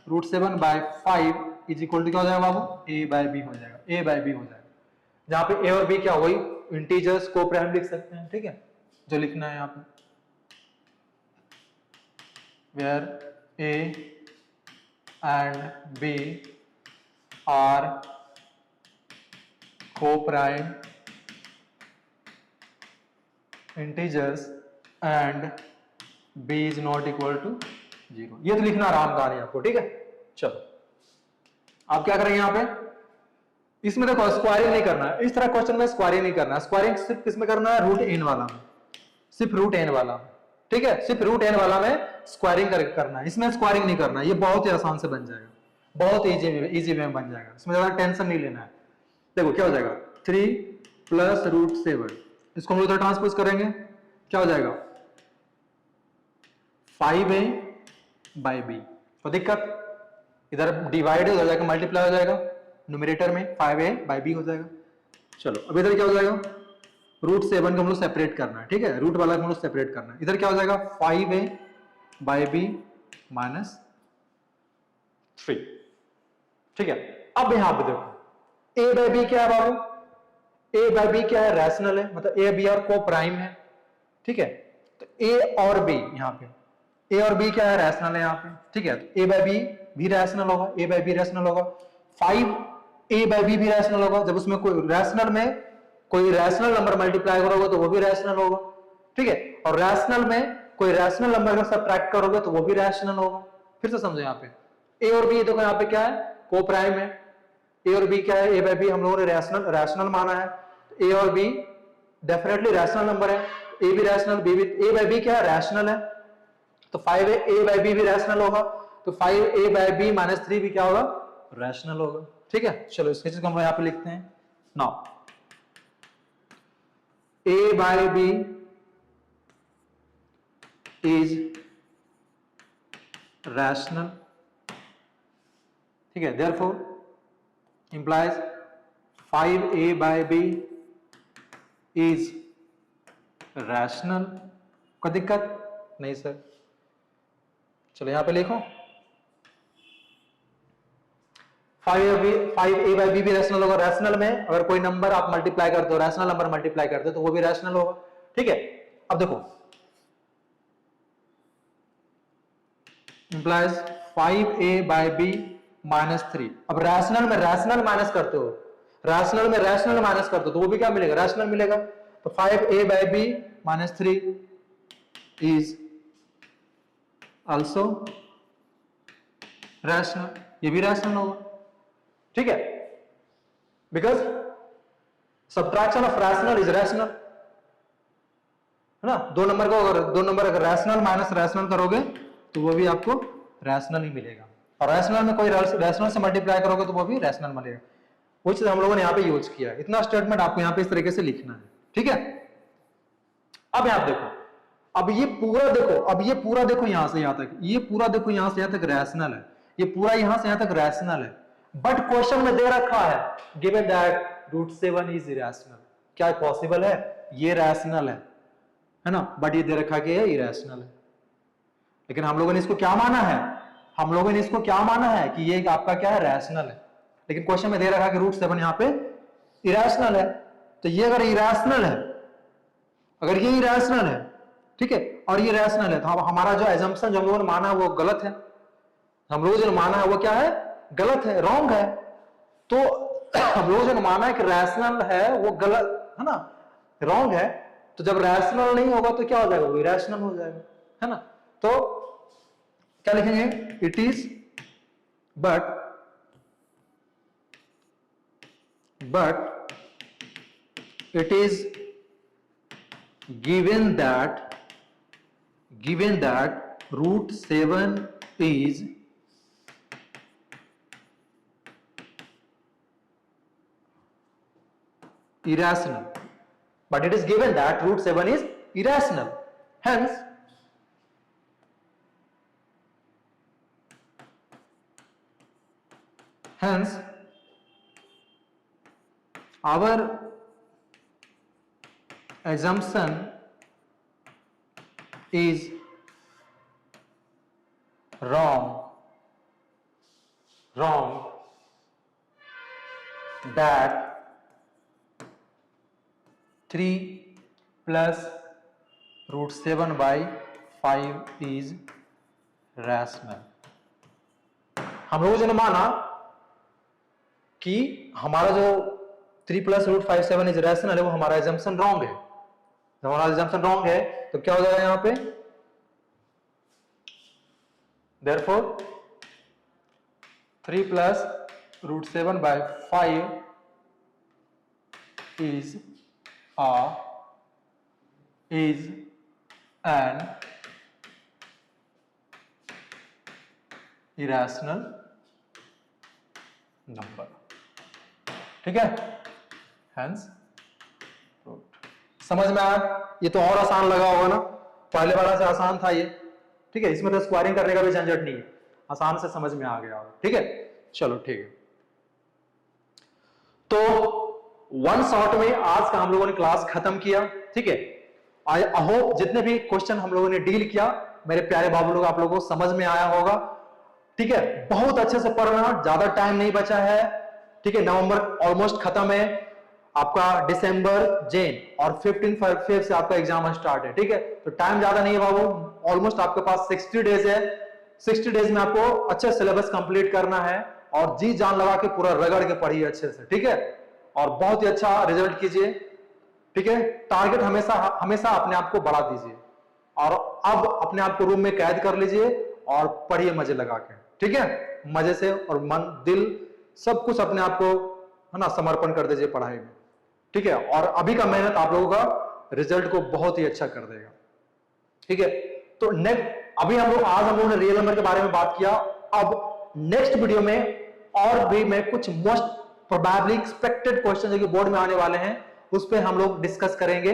root 7 by 5 is equal to क्या हो जाएगा बाबू, a बाई बी हो जाएगा, a बाई बी हो जाएगा। जहां पे a और b क्या, वही इंटीजर्स को प्राइम लिख सकते हैं, ठीक है, जो लिखना है यहाँ पे, where a and b are co-prime integers and b is not equal to 0। ये तो लिखना आराम कहानी है आपको, ठीक है। चलो आप क्या करेंगे यहाँ पे, इसमें देखो स्क्वायरिंग नहीं करना है, इस तरह क्वेश्चन में स्क्वायरिंग नहीं करना है। स्क्वायरिंग सिर्फ किसमें करना है, रूट n वाला में, सिर्फ रूट n वाला में, ठीक है, सिर्फ रूट n वाला में स्क्वायरिंग करना है। इसमें स्क्वायरिंग नहीं करना है, ये बहुत ही आसान से बन जाएगा, बहुत इजी वे में बन जाएगा, इसमें ज्यादा टेंशन नहीं लेना है। देखो क्या हो जाएगा, 3 प्लस रूट 7, इसको हम लोग ट्रांसपोज करेंगे, क्या हो जाएगा 5a बाई बी। तो दिक्कत, इधर डिवाइड हो जाएगा, मल्टीप्लाई हो जाएगा, न्यूमरेटर में 5a बाई बी हो जाएगा। चलो अब इधर क्या हो जाएगा, रूट 7 को हम लोग सेपरेट करना है, ठीक है, रूट वाला को हम लोग सेपरेट करना है। इधर क्या हो जाएगा 5a बाई बी माइनस 3, ठीक है। अब यहां पे देखो a बाई बी क्या है बाबू, a बाई बी क्या है, रैशनल है, मतलब a बी और को प्राइम है, ठीक है। तो a और b, यहाँ पे a और b क्या है, रैशनल है यहाँ पे, ठीक है। तो a बाई बी भी रैशनल होगा, a बाई बी रैशनल होगा, 5a बाई बी भी रैशनल होगा। जब उसमें कोई रैशनल में कोई रैशनल नंबर मल्टीप्लाई करोगे तो वो भी रैशनल होगा, ठीक है। और रैशनल में कोई रैशनल नंबर का सब्ट्रैक्ट करोगे तो वो भी रैशनल होगा। फिर से समझो, यहाँ पे a और b देखो, यहाँ पे क्या है, को प्राइम है, a और b क्या है, a बाई बी हम लोगों ने रैशनल माना है, a और b डेफिनेटली रैशनल नंबर है, a भी रैशनल, b भी, a बाई बी क्या है, रैशनल है, तो 5a बाई बी भी रैशनल होगा, तो 5a बाई बी माइनस 3 भी क्या होगा, रैशनल होगा, ठीक है। चलो इसके चीज को हम यहाँ पे लिखते हैं, now a by b is rational, ठीक है, therefore implies 5a by b is rational. कोई दिक्कत नहीं सर, चलो यहां पे लिखो 5a बाई बी भी रैशनल होगा। रैशनल में अगर कोई नंबर आप मल्टीप्लाई करते हो, रैशनल नंबर मल्टीप्लाई करते हो तो वो भी रैशनल होगा, ठीक है। अब देखो implies 5a by b minus 3। अब रैशनल में रैशनल माइनस करते हो, रैशनल में रैशनल माइनस करते हो तो वो भी क्या मिलेगा, रैशनल मिलेगा। तो 5a by b minus 3 is also rational, ये भी रैशनल होगा, ठीक है, because subtraction of rational is rational, है ना। दो नंबर अगर रैशनल माइनस रैशनल करोगे तो वो भी आपको रैशनल ही मिलेगा, और रैशनल में कोई रैशनल से मल्टीप्लाई करोगे तो वो भी रैशनल मिलेगा। वो चीज हम लोगों ने यहाँ पे यूज किया है। इतना स्टेटमेंट आपको यहाँ पे इस तरीके से लिखना है, ठीक है। अब यहाँ देखो, अब ये पूरा देखो, अब ये पूरा देखो यहां से यहां तक, ये पूरा देखो यहां से यहां तक रैशनल है, ये पूरा यहां से यहां तक रैशनल है, बट क्वेश्चन में दे रखा है given that root 7 is irrational. क्या पॉसिबल है, ये रैशनल है ना, बट ये दे रखा कि ये इरेशनल है। लेकिन हम लोगों ने इसको क्या माना है, हम लोगों ने इसको क्या माना है कि ये आपका क्या है, रैशनल है, लेकिन क्वेश्चन में दे रखा है कि √7 यहाँ पे इरेशनल है। तो ये अगर इरेशनल है, अगर ये इरेशनल है, ठीक है, और ये रैशनल है, तो हमारा जो एजम्पशन जो हम लोगों ने माना है वो गलत है। हम लोग जो माना है वो क्या है, गलत है, रॉन्ग है। तो हम लोग जो माना है कि रैशनल है वो गलत है ना, रॉन्ग है। तो जब रैशनल नहीं होगा तो क्या हो जाएगा, वो इरेशनल हो जाएगा, है ना। तो क्या लिखेंगे, it is but it is given that √7 is irrational, but it is given that √7 is irrational, hence our assumption is wrong that 3 plus √7/5 is rational। हम लोगों ने माना कि हमारा जो 3 plus √5/7 इज रैशनल है, वो हमारा एजम्पशन रॉन्ग है। जब हमारा एजम्पशन रॉन्ग है तो क्या हो जाएगा यहां पे, therefore 3 plus √7/5 is an irrational number, ठीक है। Hence समझ में आया। ये तो और आसान लगा होगा ना, पहले वाला से आसान था ये, ठीक है। इसमें तो स्क्वायरिंग करने का भी झंझट नहीं है, आसान से समझ में आ गया होगा, ठीक है। चलो ठीक है, तो वन शॉट में आज का हम लोगों ने क्लास खत्म किया, ठीक है। आई होप जितने भी क्वेश्चन हम लोगों ने डील किया, मेरे प्यारे बाबू लोग, आप लोगों को समझ में आया होगा, ठीक है। बहुत अच्छे से पढ़ना, ज्यादा टाइम नहीं बचा है, ठीक है। नवंबर ऑलमोस्ट खत्म है, आपका दिसंबर जैन और 15 फरवरी से आपका एग्जाम स्टार्ट है, ठीक है। तो टाइम ज्यादा नहीं है बाबू, ऑलमोस्ट आपके पास 60 डेज है। 60 डेज में आपको अच्छा सिलेबस कंप्लीट करना है और जी जान लगा के पूरा रगड़ के पढ़िए अच्छे से, ठीक है। और बहुत ही अच्छा रिजल्ट कीजिए, ठीक है। टारगेट हमेशा हमेशा अपने आप को बढ़ा दीजिए और अब अपने आप को रूम में कैद कर लीजिए और पढ़िए मजे लगा के, ठीक है। मजे से और मन दिल सब कुछ अपने आप को, है ना, समर्पण कर दीजिए पढ़ाई में, ठीक है। और अभी का मेहनत आप लोगों का रिजल्ट को बहुत ही अच्छा कर देगा, ठीक है। तो अभी हम लोगों ने रियल नंबर के बारे में बात किया। अब नेक्स्ट वीडियो में और भी मैं कुछ मोस्ट प्रोबेबली एक्सपेक्टेड क्वेश्चन जो कि बोर्ड में आने वाले हैं उस पर हम लोग डिस्कस करेंगे,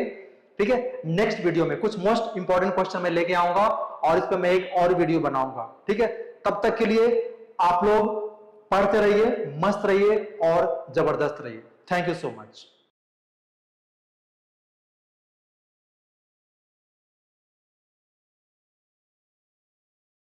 ठीक है। नेक्स्ट वीडियो में कुछ मोस्ट इंपॉर्टेंट क्वेश्चन मैं लेके आऊंगा और इस पर मैं एक और वीडियो बनाऊंगा, ठीक है। तब तक के लिए आप लोग पढ़ते रहिए, मस्त रहिए और जबरदस्त रहिए। Thank you so much.